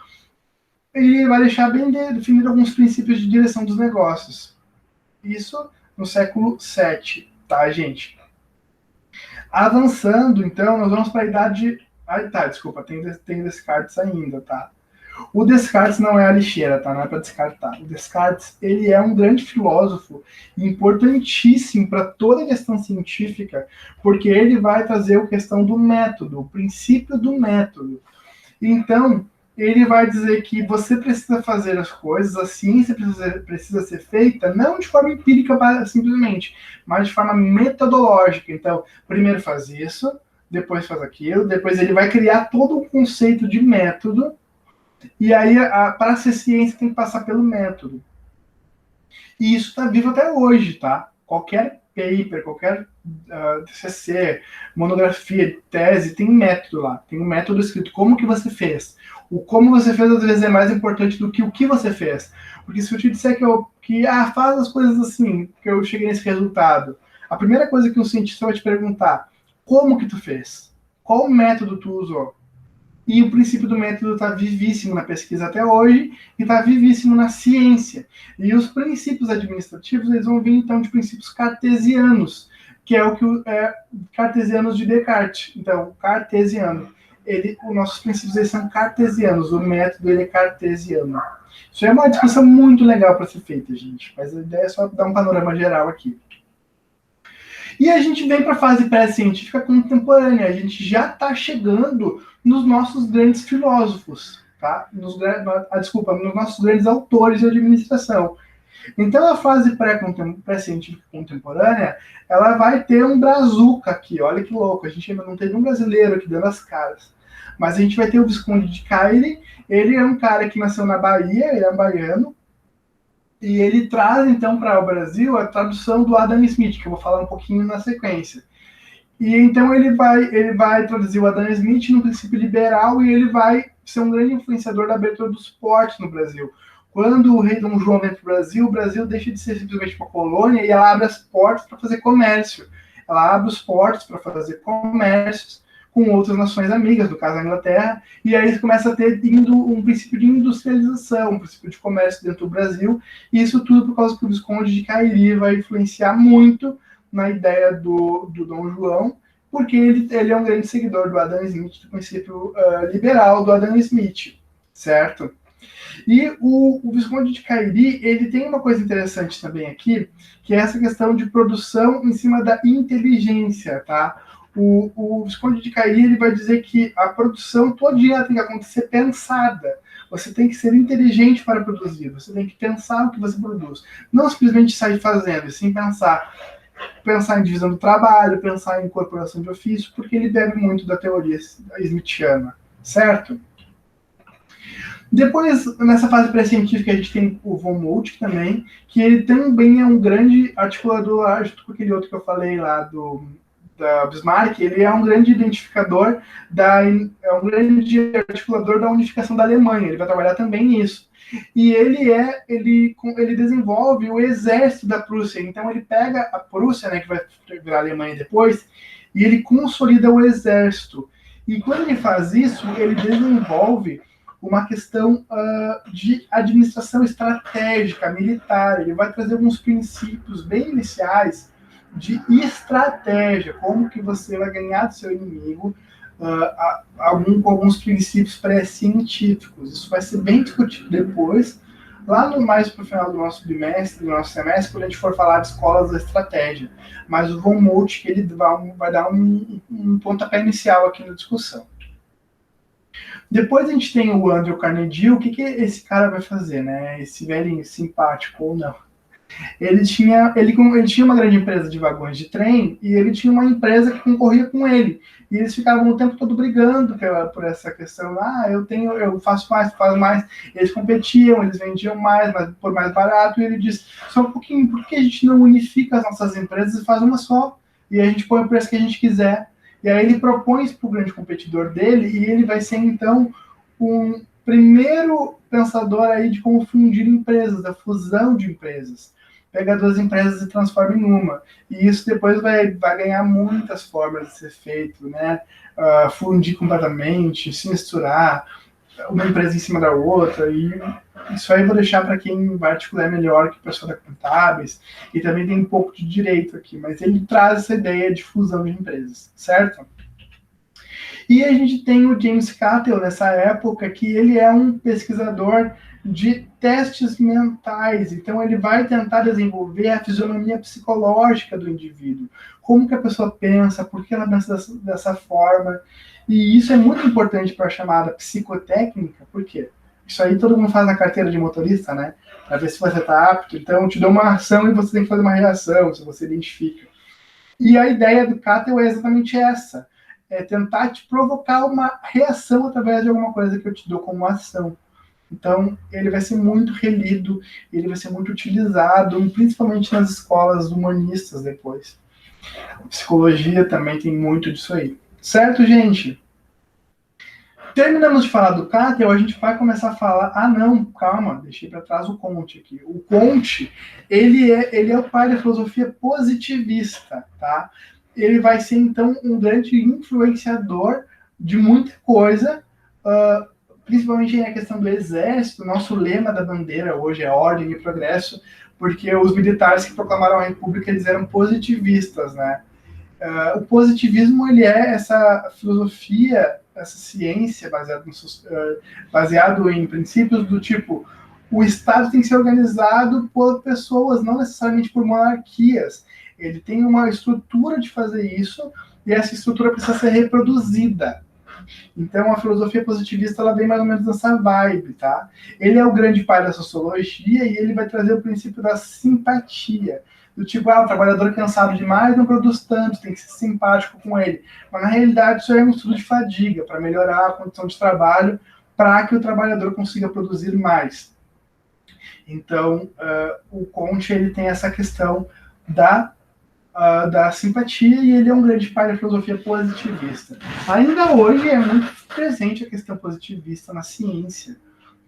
e vai deixar bem definido alguns princípios de direção dos negócios. Isso no século VII, tá, gente? Avançando, então, nós vamos para a idade... desculpa, tem Descartes ainda, tá? O Descartes não é a lixeira, tá? Não é para descartar. O Descartes, ele é um grande filósofo, importantíssimo para toda a questão científica, porque ele vai trazer a questão do método, o princípio do método. Então, ele vai dizer que você precisa fazer as coisas, a ciência precisa ser feita, não de forma empírica simplesmente, mas de forma metodológica. Então, primeiro faz isso, depois faz aquilo, depois ele vai criar todo um conceito de método, e aí, para ser ciência, tem que passar pelo método. E isso está vivo até hoje, tá? Qualquer paper, qualquer TCC, monografia, tese, tem método lá. Tem um método escrito. Como que você fez? O como você fez, às vezes, é mais importante do que o que você fez. Porque se eu te disser faz as coisas assim, que eu cheguei nesse resultado, a primeira coisa que um cientista vai te perguntar, como que tu fez? Qual método tu usou? E o princípio do método está vivíssimo na pesquisa até hoje e está vivíssimo na ciência. E os princípios administrativos eles vão vir, então, de princípios cartesianos, que é o que cartesianos de Descartes. Então, cartesiano. Os nossos princípios eles são cartesianos, o método ele é cartesiano. Isso é uma discussão muito legal para ser feita, gente. Mas a ideia é só dar um panorama geral aqui. E a gente vem para a fase pré-científica contemporânea. A gente já está chegando nos nossos grandes filósofos, tá? Nos nossos grandes autores de administração. Então, a fase pré-científica contemporânea, ela vai ter um brazuca aqui. Olha que louco, a gente ainda não teve um brasileiro aqui dando as caras. Mas a gente vai ter o Visconde de Caire. Ele é um cara que nasceu na Bahia, ele é um baiano. E ele traz, então, para o Brasil a tradução do Adam Smith, que eu vou falar um pouquinho na sequência. E então ele vai traduzir o Adam Smith no princípio liberal e ele vai ser um grande influenciador da abertura dos portos no Brasil. Quando o rei Dom João vem para o Brasil deixa de ser simplesmente uma colônia e ela abre as portas para fazer comércio. Ela abre os portos para fazer comércios com outras nações amigas, no caso a Inglaterra, e aí começa a ter um princípio de industrialização, um princípio de comércio dentro do Brasil, e isso tudo por causa que o Visconde de Cairi vai influenciar muito na ideia do Dom João, porque ele é um grande seguidor do Adam Smith, do princípio liberal do Adam Smith, certo? E o Visconde de Cairi, ele tem uma coisa interessante também aqui, que é essa questão de produção em cima da inteligência, tá? O Visconde de Cairi ele vai dizer que a produção todinha tem que acontecer pensada. Você tem que ser inteligente para produzir. Você tem que pensar o que você produz. Não simplesmente sair fazendo, sim pensar em divisão do trabalho, pensar em incorporação de ofício, porque ele bebe muito da teoria smithiana, certo? Depois, nessa fase pré-científica, a gente tem o von Moltke também, que ele também é um grande articulador, junto com aquele outro que eu falei lá da Bismarck, ele é um grande identificador, é um grande articulador da unificação da Alemanha, ele vai trabalhar também nisso. E ele desenvolve o exército da Prússia, então ele pega a Prússia, né, que vai virar a Alemanha depois, e ele consolida o exército. E quando ele faz isso, ele desenvolve uma questão de administração estratégica, militar, ele vai trazer alguns princípios bem iniciais de estratégia, como que você vai ganhar do seu inimigo, com alguns princípios pré-científicos. Isso vai ser bem discutido depois, lá mais para o final do nosso bimestre, do nosso semestre, quando a gente for falar de escolas da estratégia. Mas o von Moltke ele vai dar um pontapé inicial aqui na discussão. Depois a gente tem o Andrew Carnegie. O que esse cara vai fazer, né? Esse velhinho simpático ou não. Ele tinha uma grande empresa de vagões de trem e ele tinha uma empresa que concorria com ele. E eles ficavam o tempo todo brigando por essa questão. Eu faço mais, tu faz mais. Eles competiam, eles vendiam mais, mas por mais barato. E ele disse, só um pouquinho, por que a gente não unifica as nossas empresas e faz uma só? E a gente põe o preço que a gente quiser. E aí ele propõe isso para o grande competidor dele e ele vai ser, então, um primeiro pensador aí de como fundir empresas, da fusão de empresas. Pega duas empresas e transforma em uma. E isso depois vai ganhar muitas formas de ser feito, né? Fundir completamente, se misturar, uma empresa em cima da outra. E isso aí eu vou deixar para quem vai articular melhor, que o pessoal da contábeis. E também tem um pouco de direito aqui, mas ele traz essa ideia de fusão de empresas, certo? E a gente tem o James Cattell nessa época, que ele é um pesquisador de testes mentais. Então, ele vai tentar desenvolver a fisionomia psicológica do indivíduo. Como que a pessoa pensa, por que ela pensa dessa forma. E isso é muito importante para a chamada psicotécnica, por quê? Isso aí todo mundo faz na carteira de motorista, né? Para ver se você está apto. Então, te dou uma ação e você tem que fazer uma reação, se você identifica. E a ideia do CATEL é exatamente essa. É tentar te provocar uma reação através de alguma coisa que eu te dou como ação. Então, ele vai ser muito relido, ele vai ser muito utilizado, principalmente nas escolas humanistas depois. A psicologia também tem muito disso aí. Certo, gente? Terminamos de falar do Catel, a gente vai começar a falar. Ah, não, calma, deixei para trás o Comte aqui. O Comte, ele é o pai da filosofia positivista, tá? Ele vai ser, então, um grande influenciador de muita coisa, principalmente na questão do exército. Nosso lema da bandeira hoje é ordem e progresso, porque os militares que proclamaram a República, eles eram positivistas, né? O positivismo, ele é essa filosofia, essa ciência baseado em princípios do tipo, o Estado tem que ser organizado por pessoas, não necessariamente por monarquias. Ele tem uma estrutura de fazer isso, e essa estrutura precisa ser reproduzida. Então, a filosofia positivista, ela vem mais ou menos nessa vibe, tá? Ele é o grande pai da sociologia e ele vai trazer o princípio da simpatia. Do tipo, o trabalhador cansado demais não produz tanto, tem que ser simpático com ele. Mas, na realidade, isso é um estudo de fadiga, para melhorar a condição de trabalho, para que o trabalhador consiga produzir mais. Então, o Comte, ele tem essa questão da simpatia, e ele é um grande pai da filosofia positivista. Ainda hoje é muito presente a questão positivista na ciência,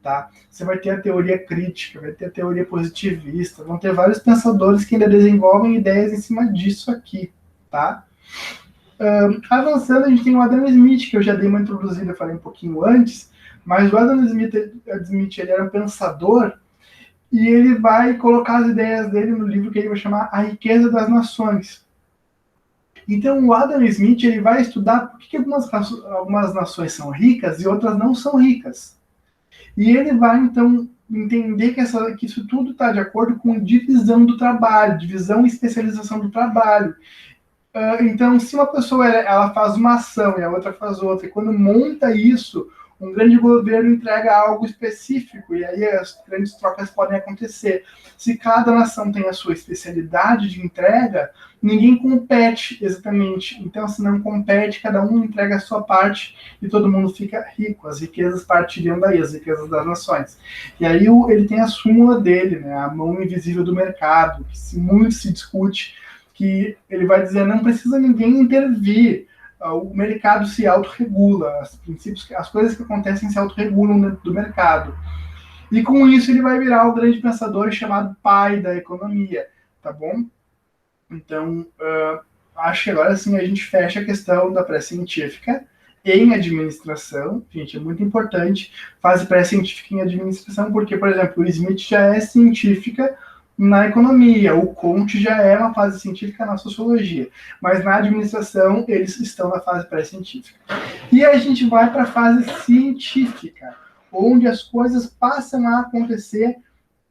tá? Você vai ter a teoria crítica, vai ter a teoria positivista, vão ter vários pensadores que ainda desenvolvem ideias em cima disso aqui, tá? Avançando, a gente tem o Adam Smith, que eu já dei uma introduzida, eu falei um pouquinho antes, mas o Adam Smith ele era um pensador, e ele vai colocar as ideias dele no livro que ele vai chamar A Riqueza das Nações. Então, o Adam Smith, ele vai estudar por que algumas nações são ricas e outras não são ricas. E ele vai, então, entender que isso tudo está de acordo com divisão do trabalho, divisão e especialização do trabalho. Então, se uma pessoa ela faz uma ação e a outra faz outra, e quando monta isso, um grande governo entrega algo específico, e aí as grandes trocas podem acontecer. Se cada nação tem a sua especialidade de entrega, ninguém compete exatamente. Então, se não compete, cada um entrega a sua parte e todo mundo fica rico. As riquezas partiriam daí, as riquezas das nações. E aí ele tem a súmula dele, né, a mão invisível do mercado, que muito se discute, que ele vai dizer, não precisa ninguém intervir, o mercado se autorregula, as coisas que acontecem se autorregulam dentro do mercado. E com isso ele vai virar o grande pensador chamado pai da economia, tá bom? Então, acho que agora sim a gente fecha a questão da pré-científica em administração. Gente, é muito importante fase pré-científica em administração, porque, por exemplo, o Smith já é científica na economia, o Comte já é uma fase científica na sociologia, mas na administração eles estão na fase pré-científica. E a gente vai para a fase científica, onde as coisas passam a acontecer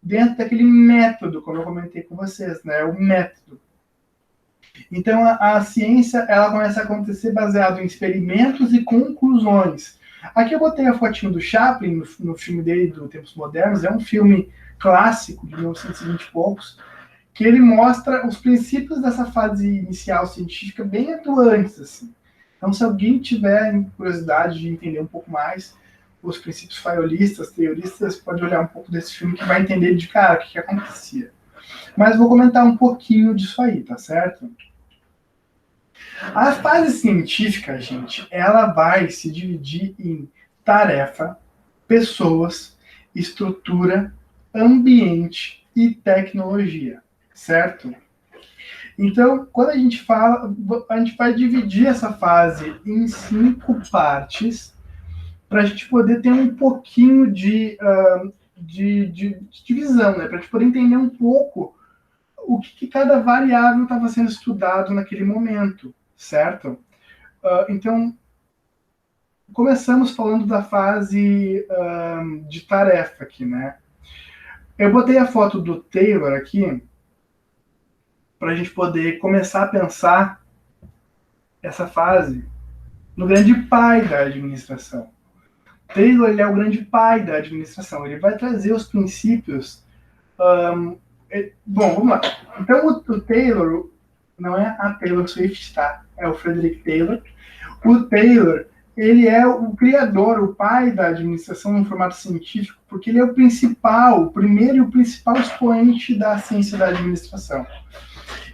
dentro daquele método, como eu comentei com vocês, né? O método. Então, a ciência, ela começa a acontecer baseado em experimentos e conclusões. Aqui eu botei a fotinho do Chaplin, no filme dele, do Tempos Modernos. É um filme clássico, de 1920 e poucos, que ele mostra os princípios dessa fase inicial científica bem atuantes, assim. Então, se alguém tiver curiosidade de entender um pouco mais os princípios faiolistas, teoristas, pode olhar um pouco desse filme que vai entender de cara o que acontecia. Mas vou comentar um pouquinho disso aí, tá certo? A fase científica, gente, ela vai se dividir em tarefa, pessoas, estrutura, ambiente e tecnologia, certo? Então, quando a gente fala, a gente vai dividir essa fase em 5 partes, para a gente poder ter um pouquinho de divisão, né? Para a gente poder entender um pouco o que cada variável estava sendo estudado naquele momento, certo? Então, começamos falando da fase de tarefa aqui, né? Eu botei a foto do Taylor aqui para a gente poder começar a pensar essa fase no grande pai da administração. Taylor, ele é o grande pai da administração. Ele vai trazer os princípios. Bom, vamos lá. Então, o Taylor não é a Taylor Swift, tá? É o Frederick Taylor. O Taylor, ele é o criador, o pai da administração no formato científico, porque ele é o principal, o primeiro e o principal expoente da ciência da administração.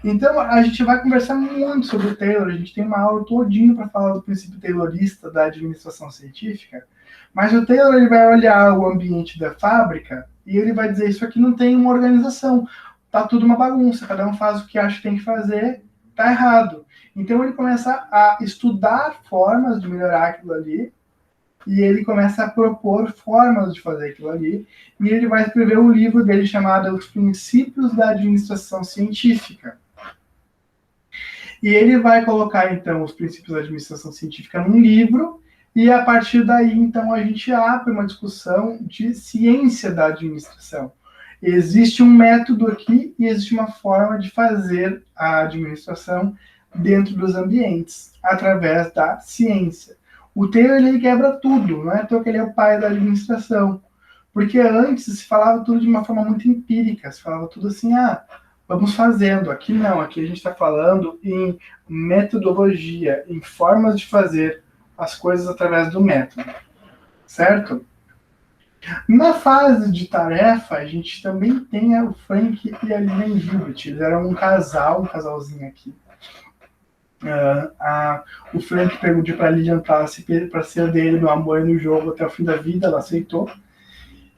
Então, a gente vai conversar muito sobre o Taylor, a gente tem uma aula todinha para falar do princípio taylorista da administração científica, mas o Taylor ele vai olhar o ambiente da fábrica e ele vai dizer, isso aqui não tem uma organização, tá tudo uma bagunça, cada um faz o que acha que tem que fazer, tá errado. Então ele começa a estudar formas de melhorar aquilo ali, e ele começa a propor formas de fazer aquilo ali, e ele vai escrever um livro dele chamado Os Princípios da Administração Científica. E ele vai colocar, então, os princípios da administração científica num livro, e a partir daí, então, a gente abre uma discussão de ciência da administração. Existe um método aqui e existe uma forma de fazer a administração dentro dos ambientes, através da ciência. O Taylor, ele quebra tudo, não é à toa que ele é o pai da administração. Porque antes se falava tudo de uma forma muito empírica, se falava tudo assim, vamos fazendo. Aqui não, aqui a gente está falando em metodologia, em formas de fazer as coisas através do método, certo? Na fase de tarefa, a gente também tem o Frank e a Lillian Gilbert. Eles eram um casalzinho aqui. O Frank pediu para a Lillian para ser dele no amor e no jogo até o fim da vida, ela aceitou.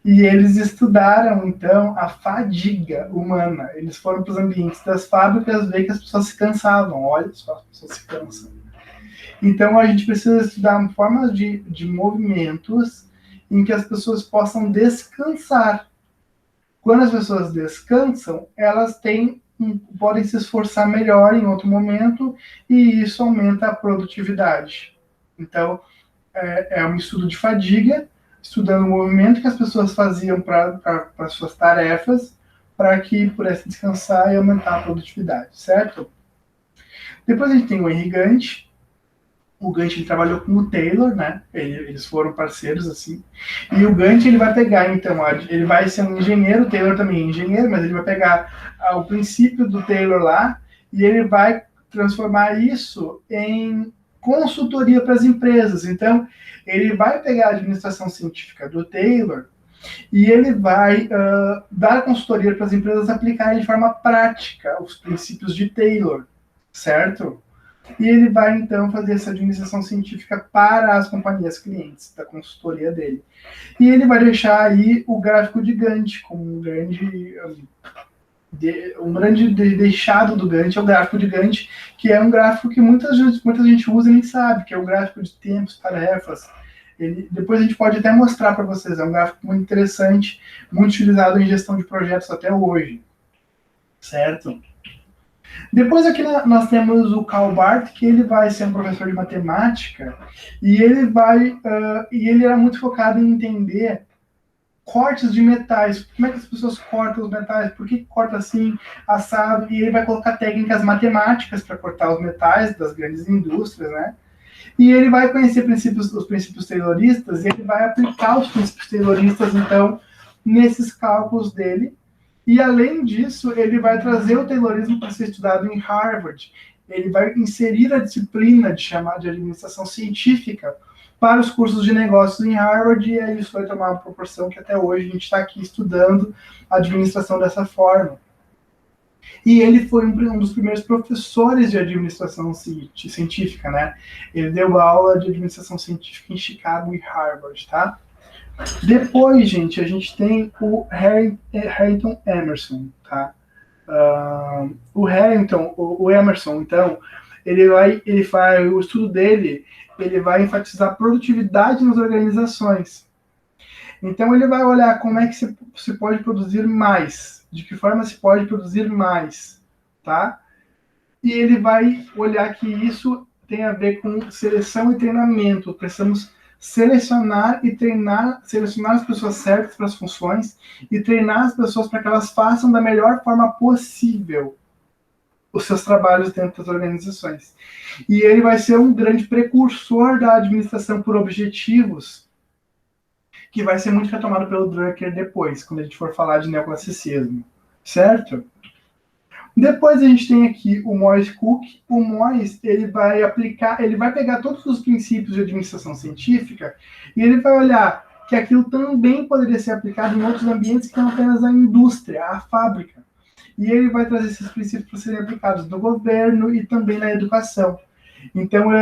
E eles estudaram, então, a fadiga humana. Eles foram para os ambientes das fábricas ver que as pessoas se cansavam. Olha só, as pessoas se cansam. Então, a gente precisa estudar formas de movimentos em que as pessoas possam descansar. Quando as pessoas descansam, elas podem se esforçar melhor em outro momento e isso aumenta a produtividade. Então, é um estudo de fadiga, estudando o movimento que as pessoas faziam para as suas tarefas, para que pudessem descansar e aumentar a produtividade, certo? Depois a gente tem o Henry Gantt. O Gantt ele trabalhou com o Taylor, né? Eles foram parceiros, assim. E o Gantt ele vai pegar, então, ele vai ser um engenheiro, o Taylor também é engenheiro, mas ele vai pegar o princípio do Taylor lá e ele vai transformar isso em consultoria para as empresas. Então, ele vai pegar a administração científica do Taylor e ele vai dar consultoria para as empresas aplicarem de forma prática os princípios de Taylor, certo? E ele vai, então, fazer essa administração científica para as companhias clientes da consultoria dele. E ele vai deixar aí o gráfico de Gantt como um grande deixado do Gantt, é o gráfico de Gantt, que é um gráfico que muita gente usa e nem sabe, que é o gráfico de tempos, tarefas. Depois a gente pode até mostrar para vocês, é um gráfico muito interessante, muito utilizado em gestão de projetos até hoje, certo? Depois aqui nós temos o Karl Barth, que ele vai ser um professor de matemática, e ele era muito focado em entender cortes de metais, como é que as pessoas cortam os metais, por que corta assim, assado, e ele vai colocar técnicas matemáticas para cortar os metais das grandes indústrias, né? E ele vai conhecer os princípios tayloristas, e ele vai aplicar os princípios tayloristas, então, nesses cálculos dele. E, além disso, ele vai trazer o taylorismo para ser estudado em Harvard. Ele vai inserir a disciplina de administração científica para os cursos de negócios em Harvard, e aí isso vai tomar uma proporção que até hoje a gente está aqui estudando a administração dessa forma. E ele foi um dos primeiros professores de administração científica, né? Ele deu aula de administração científica em Chicago e Harvard, tá? Depois, gente, a gente tem o Harrington Emerson, tá? O Emerson, então, ele faz o estudo dele, ele vai enfatizar a produtividade nas organizações. Então, ele vai olhar como é que se pode produzir mais, de que forma se pode produzir mais, tá? E ele vai olhar que isso tem a ver com seleção e treinamento. Precisamos selecionar as pessoas certas para as funções e treinar as pessoas para que elas façam da melhor forma possível os seus trabalhos dentro das organizações. E ele vai ser um grande precursor da administração por objetivos, que vai ser muito retomado pelo Drucker depois, quando a gente for falar de neoclassicismo, certo? Depois a gente tem aqui o Moyes Cook. O Moyes, ele vai pegar todos os princípios de administração científica e ele vai olhar que aquilo também poderia ser aplicado em outros ambientes que não apenas a indústria, a fábrica. E ele vai trazer esses princípios para serem aplicados no governo e também na educação. Então,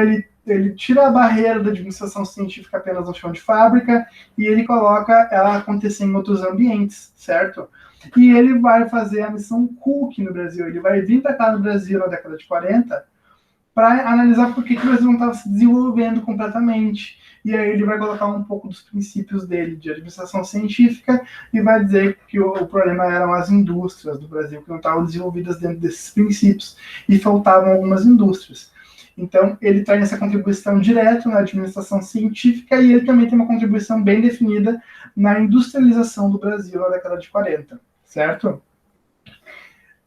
ele tira a barreira da administração científica apenas no chão de fábrica e ele coloca ela acontecer em outros ambientes, certo? E ele vai fazer a missão Cook no Brasil. Ele vai vir para cá no Brasil na década de 40 para analisar por que o Brasil não estava se desenvolvendo completamente. E aí ele vai colocar um pouco dos princípios dele de administração científica e vai dizer que o problema eram as indústrias do Brasil que não estavam desenvolvidas dentro desses princípios e faltavam algumas indústrias. Então, ele traz essa contribuição direta na administração científica e ele também tem uma contribuição bem definida na industrialização do Brasil na década de 40, certo?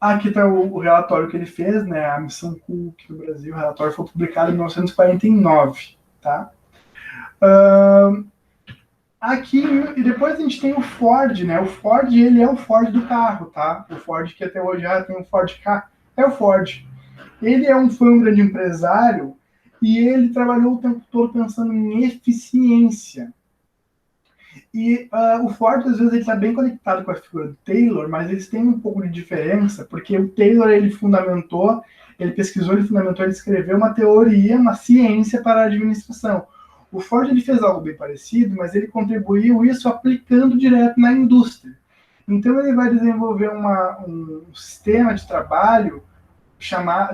Aqui está o relatório que ele fez, né, a missão Cook no Brasil. O relatório foi publicado em 1949, tá? Aqui, e depois a gente tem o Ford, né? O Ford, ele é o Ford do carro, tá? O Ford que até hoje já tem um Ford Ka, é o Ford. Ele foi um grande empresário e ele trabalhou o tempo todo pensando em eficiência. E o Ford, às vezes, ele está bem conectado com a figura do Taylor, mas eles têm um pouco de diferença, porque o Taylor, ele pesquisou, ele fundamentou, ele escreveu uma teoria, uma ciência para a administração. O Ford, ele fez algo bem parecido, mas ele contribuiu isso aplicando direto na indústria. Então, ele vai desenvolver um sistema de trabalho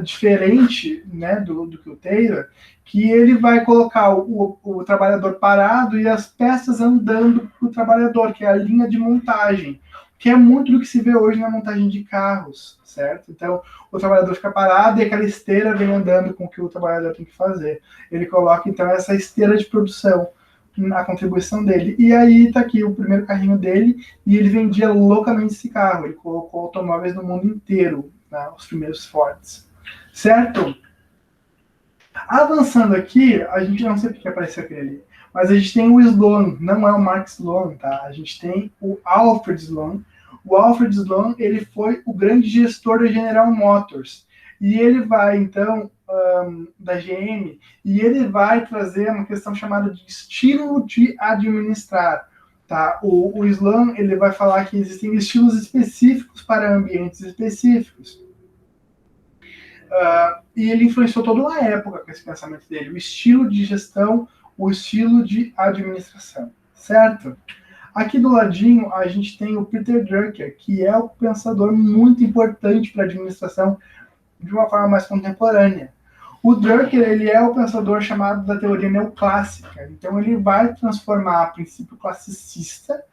diferente, né, do que o Taylor, que ele vai colocar o trabalhador parado e as peças andando para o trabalhador, que é a linha de montagem, que é muito do que se vê hoje na montagem de carros, certo? Então, o trabalhador fica parado e aquela esteira vem andando com o que o trabalhador tem que fazer. Ele coloca, então, essa esteira de produção, a contribuição dele. E aí está aqui o primeiro carrinho dele, e ele vendia loucamente esse carro. Ele colocou automóveis no mundo inteiro, né, os primeiros Fords. Certo? Avançando aqui, a gente não sei porque apareceu aquele ali, mas a gente tem o Sloan, não é o Mark Sloan, tá? A gente tem o Alfred Sloan. O Alfred Sloan, ele foi o grande gestor da General Motors. E ele vai, então, da GM, e ele vai trazer uma questão chamada de estilo de administrar. Tá? O Sloan, ele vai falar que existem estilos específicos para ambientes específicos. E ele influenciou toda uma época com esse pensamento dele, o estilo de gestão, o estilo de administração, certo? Aqui do ladinho, a gente tem o Peter Drucker, que é um pensador muito importante para a administração de uma forma mais contemporânea. O Drucker, ele é o pensador chamado da teoria neoclássica, então ele vai transformar o princípio classicista,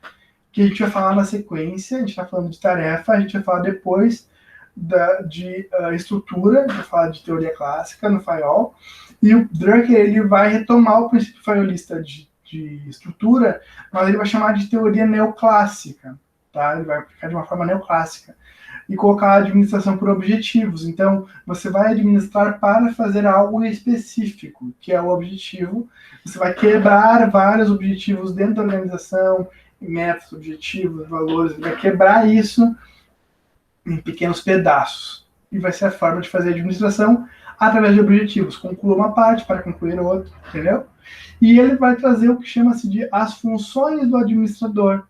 que a gente vai falar na sequência, a gente está falando de tarefa, a gente vai falar depois de estrutura, vai falar de teoria clássica no FAIOL, e o Drucker, ele vai retomar o princípio faiolista de estrutura, mas ele vai chamar de teoria neoclássica, tá? Ele vai aplicar de uma forma neoclássica e colocar a administração por objetivos. Então, você vai administrar para fazer algo específico, que é o objetivo. Você vai quebrar vários objetivos dentro da organização, metas, objetivos, valores, vai quebrar isso em pequenos pedaços. E vai ser a forma de fazer a administração através de objetivos. Conclua uma parte para concluir outra, entendeu? E ele vai trazer o que chama-se de as funções do administrador,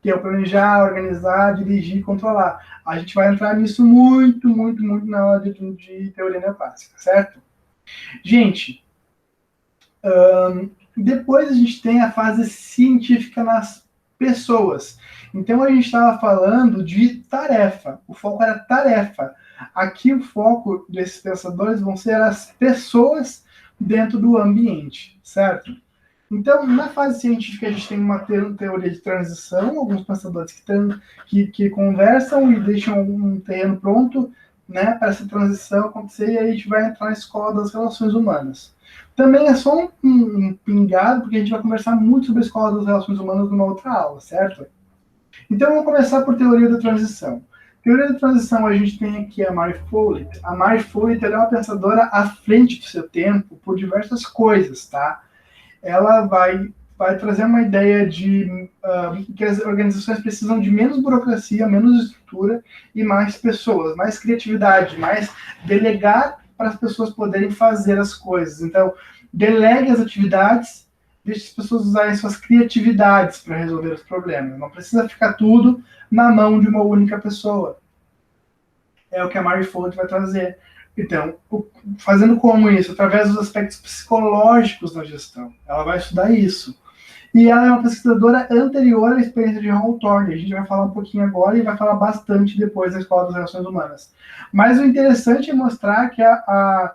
que é o planejar, organizar, dirigir e controlar. A gente vai entrar nisso muito na aula de teoria neoclássica, certo? Gente, depois a gente tem a fase científica nas pessoas. Então a gente estava falando de tarefa, o foco era tarefa. Aqui o foco desses pensadores vão ser as pessoas dentro do ambiente, certo? Então, na fase científica, a gente tem uma teoria de transição, alguns pensadores que conversam e deixam um terreno pronto, né, para essa transição acontecer, e aí a gente vai entrar na escola das relações humanas. Também é só um pingado, porque a gente vai conversar muito sobre a escola das relações humanas numa outra aula, certo? Então, vamos começar por teoria da transição. Teoria da transição, a gente tem aqui a Mary Follett. A Mary Follett é uma pensadora à frente do seu tempo por diversas coisas, tá? Ela vai trazer uma ideia de que as organizações precisam de menos burocracia, menos estrutura e mais pessoas, mais criatividade, mais delegar para as pessoas poderem fazer as coisas. Então, delegue as atividades, deixe as pessoas usarem suas criatividades para resolver os problemas. Não precisa ficar tudo na mão de uma única pessoa. É o que a Mary Ford vai trazer. Então, fazendo como isso? Através dos aspectos psicológicos da gestão. Ela vai estudar isso. E ela é uma pesquisadora anterior à experiência de Hawthorne. A gente vai falar um pouquinho agora e vai falar bastante depois da Escola das Relações Humanas. Mas o interessante é mostrar que a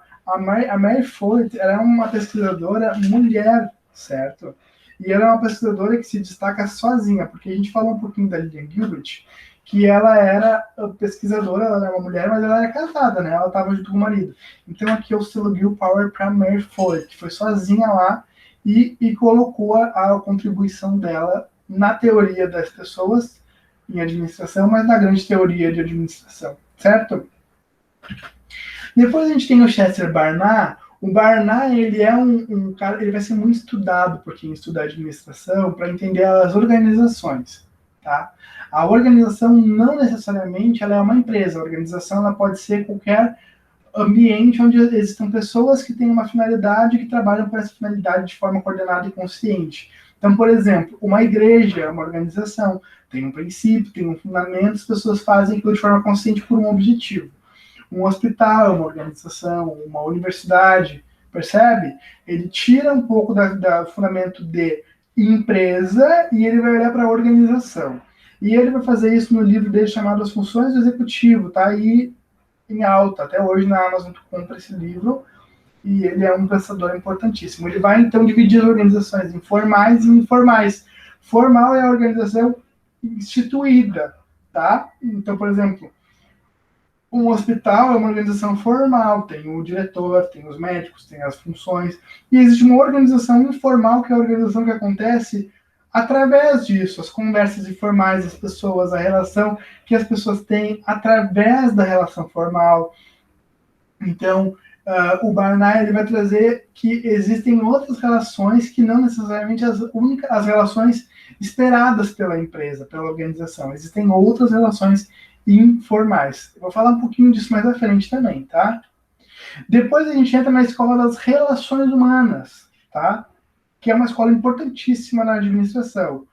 Mary Ford ela é uma pesquisadora mulher, certo? E ela é uma pesquisadora que se destaca sozinha, porque a gente falou um pouquinho da Lillian Gilbert, que ela era pesquisadora, ela era uma mulher, mas ela era casada, né? Ela estava junto com o marido. Então aqui eu selo o Power para Mary Ford, que foi sozinha lá e colocou a contribuição dela na teoria das pessoas em administração, mas na grande teoria de administração, certo? Depois a gente tem o Chester Barnard. O Barnard, ele é um cara, ele vai ser muito estudado por quem estuda administração para entender as organizações, tá? A organização não necessariamente ela é uma empresa. A organização ela pode ser qualquer ambiente onde existam pessoas que têm uma finalidade e que trabalham por essa finalidade de forma coordenada e consciente. Então, por exemplo, uma igreja é uma organização, tem um princípio, tem um fundamento, as pessoas fazem aquilo de forma consciente por um objetivo. Um hospital é uma organização, uma universidade, percebe? Ele tira um pouco do fundamento de empresa e ele vai olhar para a organização. E ele vai fazer isso no livro dele chamado As Funções do Executivo, tá aí em alta. Até hoje na Amazon tu compra esse livro e ele é um pensador importantíssimo. Ele vai então dividir as organizações em formais e informais. Formal é a organização instituída, tá? Então, por exemplo, um hospital é uma organização formal, tem o diretor, tem os médicos, tem as funções, e existe uma organização informal, que é a organização que acontece através disso, as conversas informais das pessoas, a relação que as pessoas têm através da relação formal. Então, o Barnard ele vai trazer que existem outras relações que não necessariamente as relações esperadas pela empresa, pela organização. Existem outras relações informais. Eu vou falar um pouquinho disso mais à frente também, tá? Depois a gente entra na escola das relações humanas, tá? Que é uma escola importantíssima na administração.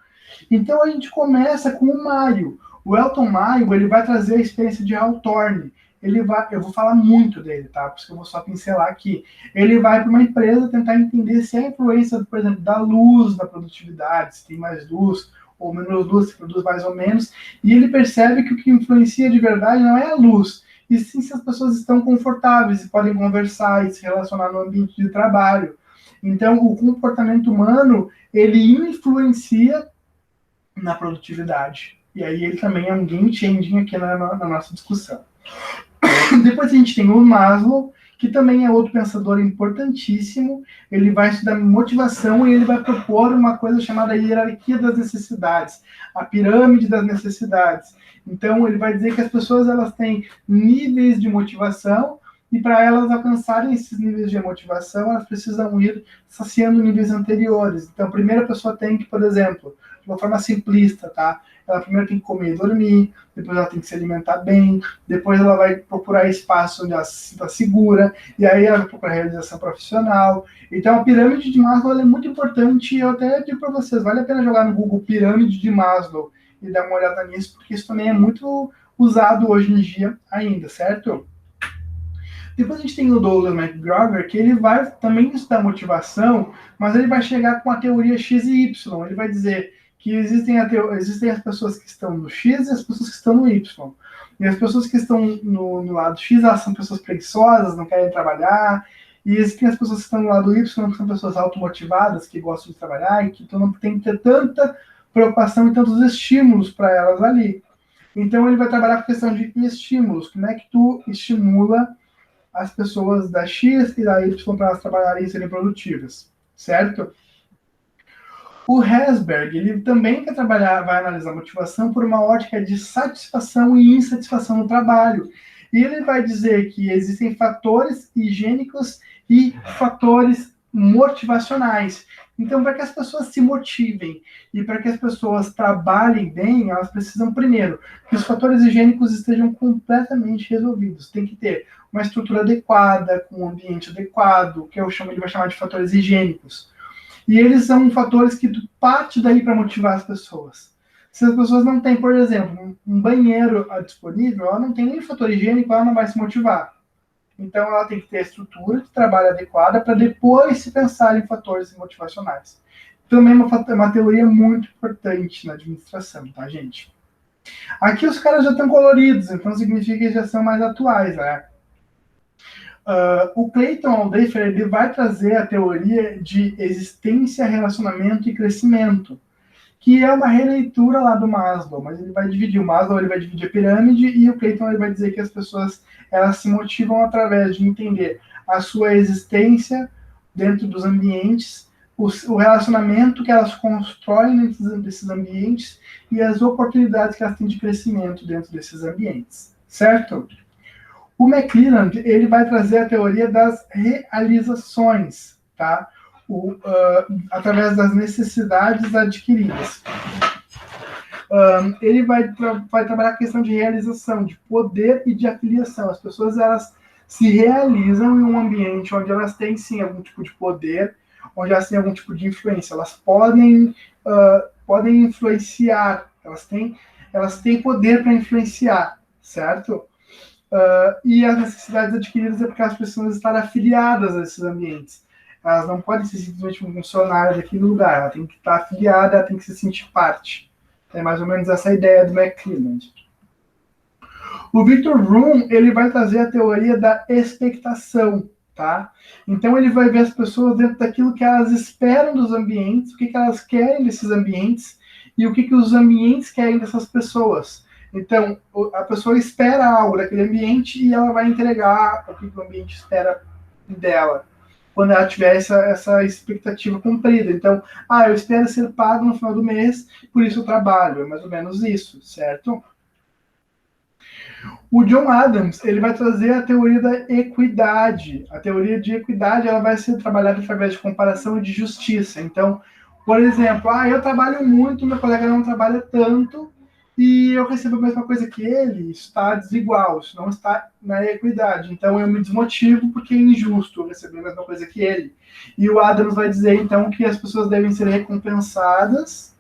Então a gente começa com o Maio. O Elton Maio, ele vai trazer a experiência de Hawthorne. Eu vou falar muito dele, tá? Por isso que eu vou só pincelar aqui. Ele vai para uma empresa tentar entender se a influência, por exemplo, da luz na produtividade, se tem mais luz ou menos luz, se produz mais ou menos, e ele percebe que o que influencia de verdade não é a luz, e sim se as pessoas estão confortáveis e podem conversar e se relacionar no ambiente de trabalho. Então, o comportamento humano, ele influencia na produtividade. E aí ele também é um game changing aqui na nossa discussão. Depois a gente tem o Maslow, que também é outro pensador importantíssimo. Ele vai estudar motivação e ele vai propor uma coisa chamada hierarquia das necessidades, a pirâmide das necessidades. Então, ele vai dizer que as pessoas elas têm níveis de motivação e para elas alcançarem esses níveis de motivação, elas precisam ir saciando níveis anteriores. Então, a primeira pessoa tem que, por exemplo, de uma forma simplista, tá? Ela primeiro tem que comer e dormir, depois ela tem que se alimentar bem, depois ela vai procurar espaço onde ela se sinta segura, e aí ela vai procurar realização profissional. Então, a pirâmide de Maslow é muito importante, e eu até digo para vocês, vale a pena jogar no Google pirâmide de Maslow e dar uma olhada nisso, porque isso também é muito usado hoje em dia ainda, certo? Depois a gente tem o Douglas McGregor, que ele vai também estudar motivação, mas ele vai chegar com a teoria X e Y. Ele vai dizer que existem as pessoas que estão no X e as pessoas que estão no Y. E as pessoas que estão no lado X, elas são pessoas preguiçosas, não querem trabalhar. E existem as pessoas que estão no lado Y, que são pessoas automotivadas, que gostam de trabalhar e que tu não tem que ter tanta preocupação e tantos estímulos para elas ali. Então ele vai trabalhar com a questão de estímulos. Como é que tu estimula as pessoas da X e da Y para elas trabalharem e serem produtivas, certo? O Herzberg, ele também quer trabalhar, vai analisar a motivação por uma ótica de satisfação e insatisfação no trabalho. E ele vai dizer que existem fatores higiênicos e fatores motivacionais. Então, para que as pessoas se motivem e para que as pessoas trabalhem bem, elas precisam, primeiro, que os fatores higiênicos estejam completamente resolvidos. Tem que ter uma estrutura adequada, com um ambiente adequado, que ele vai chamar de fatores higiênicos. E eles são fatores que parte daí para motivar as pessoas. Se as pessoas não têm, por exemplo, um banheiro disponível, ela não tem nem fator higiênico, ela não vai se motivar. Então, ela tem que ter a estrutura de trabalho adequada para depois se pensar em fatores motivacionais. Também é uma teoria muito importante na administração, tá, gente? Aqui os caras já estão coloridos, então significa que já são mais atuais, né? O Clayton Aldafer, ele vai trazer a teoria de existência, relacionamento e crescimento, que é uma releitura lá do Maslow, mas ele vai dividir. O Maslow ele vai dividir a pirâmide e o Clayton ele vai dizer que as pessoas elas se motivam através de entender a sua existência dentro dos ambientes, o relacionamento que elas constroem dentro desses ambientes e as oportunidades que elas têm de crescimento dentro desses ambientes, certo? O McClelland ele vai trazer a teoria das realizações, tá? Através das necessidades adquiridas. Ele vai trabalhar a questão de realização, de poder e de afiliação. As pessoas elas se realizam em um ambiente onde elas têm sim algum tipo de poder, onde elas têm algum tipo de influência. Elas podem influenciar, elas têm poder para influenciar, certo? E as necessidades adquiridas é porque elas precisam estar afiliadas a esses ambientes. Elas não podem ser simplesmente um funcionário daquele lugar, ela tem que estar afiliada, ela tem que se sentir parte. É mais ou menos essa ideia do McClelland. O Victor Vroom, ele vai trazer a teoria da expectação, tá? Então ele vai ver as pessoas dentro daquilo que elas esperam dos ambientes, o que elas querem desses ambientes e o que os ambientes querem dessas pessoas. Então, a pessoa espera algo daquele ambiente e ela vai entregar o que o ambiente espera dela, quando ela tiver essa expectativa cumprida. Então, eu espero ser pago no final do mês, por isso eu trabalho. É mais ou menos isso, certo? O John Adams, ele vai trazer a teoria da equidade. A teoria de equidade, ela vai ser trabalhada através de comparação e de justiça. Então, por exemplo, eu trabalho muito, meu colega não trabalha tanto, e eu recebo a mesma coisa que ele, isso está desigual, isso não está na equidade. Então eu me desmotivo porque é injusto eu receber a mesma coisa que ele. E o Adams vai dizer, então, que as pessoas devem ser recompensadas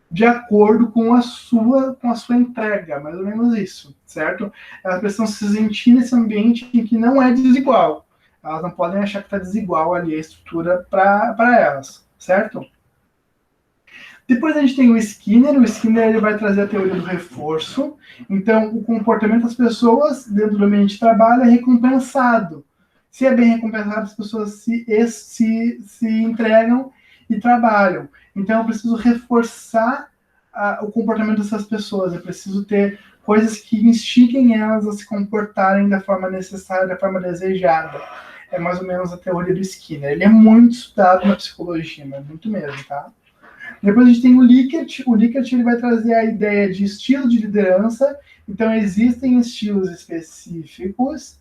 de acordo com a sua entrega, mais ou menos isso, certo? Elas precisam se sentir nesse ambiente em que não é desigual. Elas não podem achar que está desigual ali a estrutura para elas, certo? Depois a gente tem o Skinner ele vai trazer a teoria do reforço. Então, o comportamento das pessoas dentro do ambiente de trabalho é recompensado. Se é bem recompensado, as pessoas se entregam e trabalham. Então, eu preciso reforçar o comportamento dessas pessoas. Eu preciso ter coisas que instiguem elas a se comportarem da forma necessária, da forma desejada. É mais ou menos a teoria do Skinner. Ele é muito estudado na psicologia, mas muito mesmo, tá? Depois a gente tem o Likert. O Likert ele vai trazer a ideia de estilo de liderança. Então, existem estilos específicos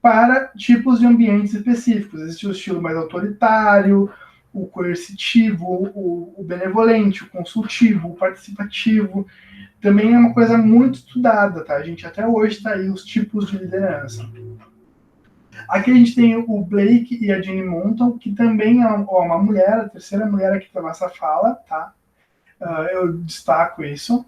para tipos de ambientes específicos. Existe o estilo mais autoritário, o coercitivo, o benevolente, o consultivo, o participativo. Também é uma coisa muito estudada, tá? A gente até hoje está aí os tipos de liderança. Aqui a gente tem o Blake e a Jenny Monton, que também é uma mulher, a terceira mulher aqui da nossa fala, tá? Eu destaco isso.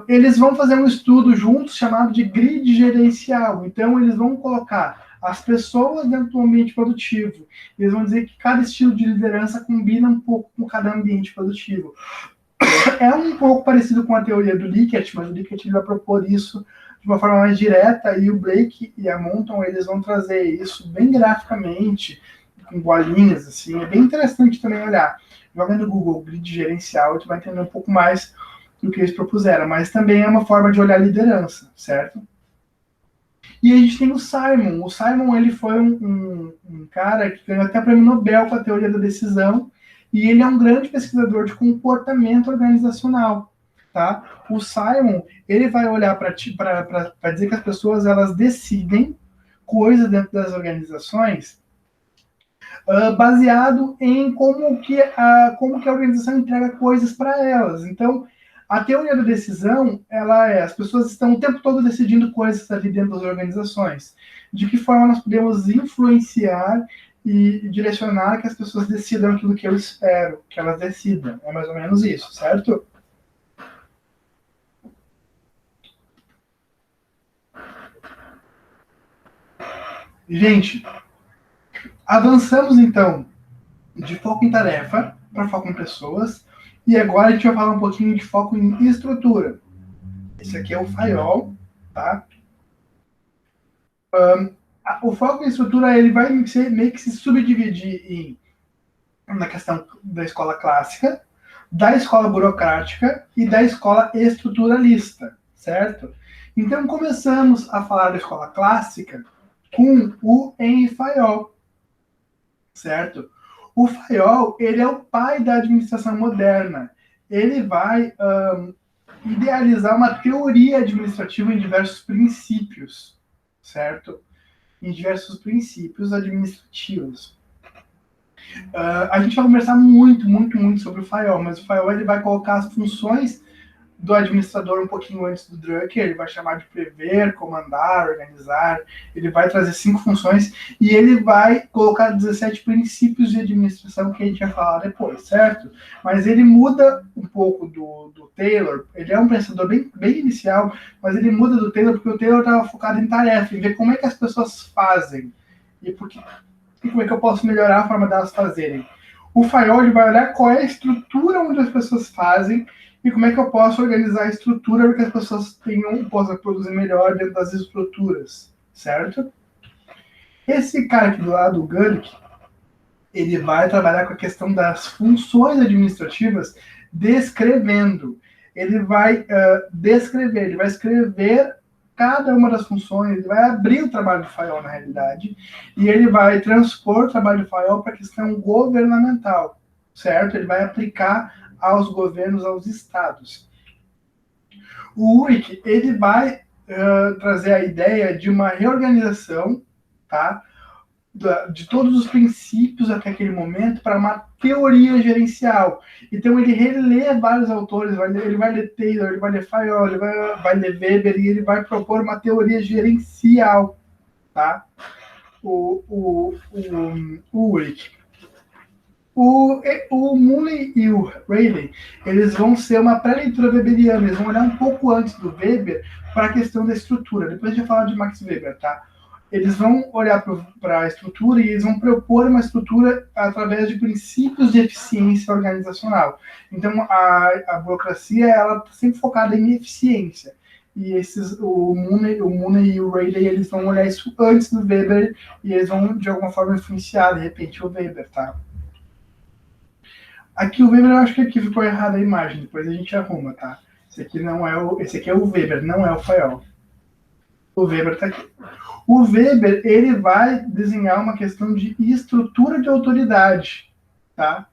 Eles vão fazer um estudo juntos chamado de grid gerencial. Então, eles vão colocar as pessoas dentro do ambiente produtivo. Eles vão dizer que cada estilo de liderança combina um pouco com cada ambiente produtivo. É um pouco parecido com a teoria do Likert, mas o Likert vai propor isso de uma forma mais direta, e o Blake e a Monton, eles vão trazer isso bem graficamente, com bolinhas, assim, é bem interessante também olhar. Joga no Google grid gerencial, tu vai entender um pouco mais do que eles propuseram, mas também é uma forma de olhar a liderança, certo? E a gente tem o Simon. O Simon, ele foi um cara que ganhou até prêmio Nobel com a teoria da decisão, e ele é um grande pesquisador de comportamento organizacional, tá? O Simon, ele vai olhar para dizer que as pessoas, elas decidem coisas dentro das organizações baseado em como que a organização entrega coisas para elas. Então, a teoria da decisão, as pessoas estão o tempo todo decidindo coisas ali dentro das organizações. De que forma nós podemos influenciar e direcionar que as pessoas decidam aquilo que eu espero que elas decidam. É mais ou menos isso, certo? Gente, avançamos então de foco em tarefa para foco em pessoas. E agora a gente vai falar um pouquinho de foco em estrutura. Esse aqui é o FAIOL, tá? O foco em estrutura, ele vai meio que se subdividir na questão da escola clássica, da escola burocrática e da escola estruturalista, certo? Então, começamos a falar da escola clássica com o Henri Fayol, certo? O Fayol, ele é o pai da administração moderna. Ele vai idealizar uma teoria administrativa em diversos princípios, certo? Em diversos princípios administrativos. A gente vai conversar muito sobre o Fayol, mas o Fayol, ele vai colocar as funções do administrador um pouquinho antes do Drucker. Ele vai chamar de prever, comandar, organizar. Ele vai trazer 5 funções e ele vai colocar 17 princípios de administração que a gente vai falar depois, certo? Mas ele muda um pouco do Taylor. Ele é um pensador bem inicial, mas ele muda do Taylor porque o Taylor estava focado em tarefa, em ver como é que as pessoas fazem e como é que eu posso melhorar a forma delas fazerem. O Fayol, ele vai olhar qual é a estrutura onde as pessoas fazem e como é que eu posso organizar a estrutura para que as pessoas possam produzir melhor dentro das estruturas, certo? Esse cara aqui do lado, o Gulick, ele vai trabalhar com a questão das funções administrativas descrevendo. Ele vai descrever, ele vai escrever cada uma das funções, ele vai abrir o trabalho do Fayol na realidade, e ele vai transpor o trabalho do Fayol para a questão governamental, certo? Ele vai aplicar aos governos, aos estados. O Ulrich, ele vai trazer a ideia de uma reorganização, tá? De todos os princípios até aquele momento para uma teoria gerencial. Então ele relê vários autores, ele vai ler Taylor, ele vai ler Fayol, ele vai ler Weber e ele vai propor uma teoria gerencial, tá? O Ulrich. O Mooney e o Rayleigh, eles vão ser uma pré-leitura weberiana, eles vão olhar um pouco antes do Weber para a questão da estrutura. Depois a gente vai falar de Max Weber, tá? Eles vão olhar para a estrutura e eles vão propor uma estrutura através de princípios de eficiência organizacional. Então, a burocracia, ela está sempre focada em eficiência. E o Mooney e o Rayleigh, eles vão olhar isso antes do Weber e eles vão, de alguma forma, influenciar, de repente, o Weber, tá? Aqui o Weber, eu acho que aqui ficou errada a imagem, depois a gente arruma, tá? Esse aqui é o Weber, não é o Fayol. O Weber está aqui. O Weber, ele vai desenhar uma questão de estrutura de autoridade, tá?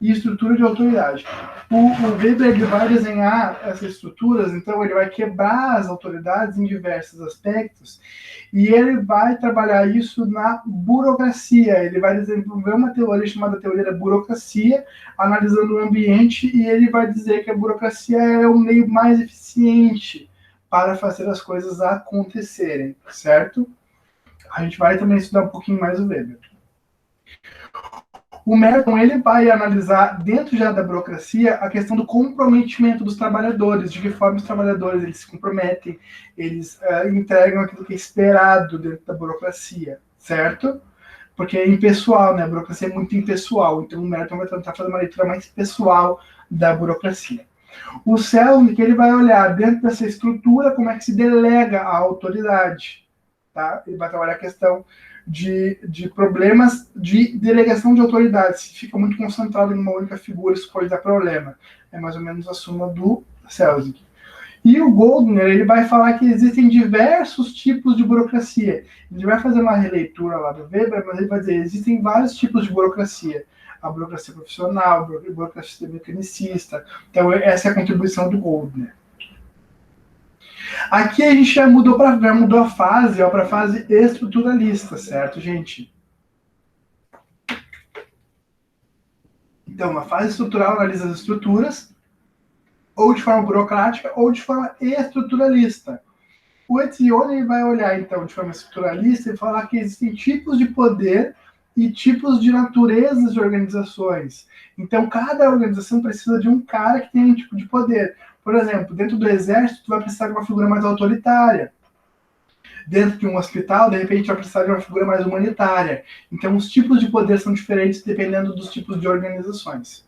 E estrutura de autoridade. O Weber, ele vai desenhar essas estruturas, então ele vai quebrar as autoridades em diversos aspectos e ele vai trabalhar isso na burocracia. Ele vai desenvolver uma teoria chamada teoria da burocracia, analisando o ambiente, e ele vai dizer que a burocracia é o meio mais eficiente para fazer as coisas acontecerem, certo? A gente vai também estudar um pouquinho mais o Weber. O Merton, ele vai analisar, dentro já da burocracia, a questão do comprometimento dos trabalhadores, de que forma os trabalhadores eles se comprometem, eles entregam aquilo que é esperado dentro da burocracia, certo? Porque é impessoal, né? A burocracia é muito impessoal, então o Merton vai tentar fazer uma leitura mais pessoal da burocracia. O Selznick, ele vai olhar dentro dessa estrutura como é que se delega a autoridade, tá? Ele vai trabalhar a questão de problemas de delegação de autoridade. Se fica muito concentrado em uma única figura, isso pode dar problema. É mais ou menos a suma do Selznick. E o Goldner, ele vai falar que existem diversos tipos de burocracia. Ele vai fazer uma releitura lá do Weber, mas ele vai dizer, existem vários tipos de burocracia. A burocracia profissional, a burocracia mecanicista. Então, essa é a contribuição do Goldner. Aqui a gente já mudou a fase, para a fase estruturalista, certo, gente? Então, a fase estrutural analisa as estruturas, ou de forma burocrática, ou de forma estruturalista. O Etzioni vai olhar, então, de forma estruturalista e falar que existem tipos de poder e tipos de naturezas de organizações. Então, cada organização precisa de um cara que tem um tipo de poder. Por exemplo, dentro do exército, tu vai precisar de uma figura mais autoritária. Dentro de um hospital, de repente, vai precisar de uma figura mais humanitária. Então, os tipos de poder são diferentes dependendo dos tipos de organizações.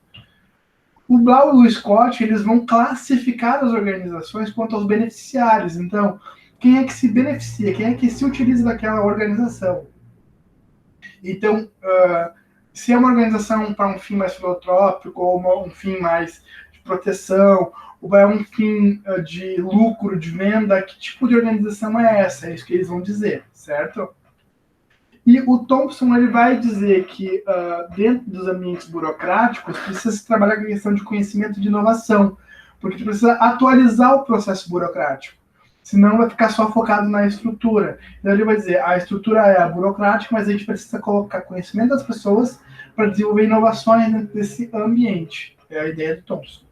O Blau e o Scott, eles vão classificar as organizações quanto aos beneficiários. Então, quem é que se beneficia? Quem é que se utiliza daquela organização? Então, se é uma organização para um fim mais filantrópico, ou um fim mais de proteção, ou é um fim de lucro, de venda, que tipo de organização é essa? É isso que eles vão dizer, certo? E o Thompson, ele vai dizer que dentro dos ambientes burocráticos precisa se trabalhar com a questão de conhecimento e de inovação, porque precisa atualizar o processo burocrático, senão vai ficar só focado na estrutura. Então ele vai dizer, a estrutura é a burocrática, mas a gente precisa colocar conhecimento das pessoas para desenvolver inovações dentro desse ambiente. É a ideia do Thompson.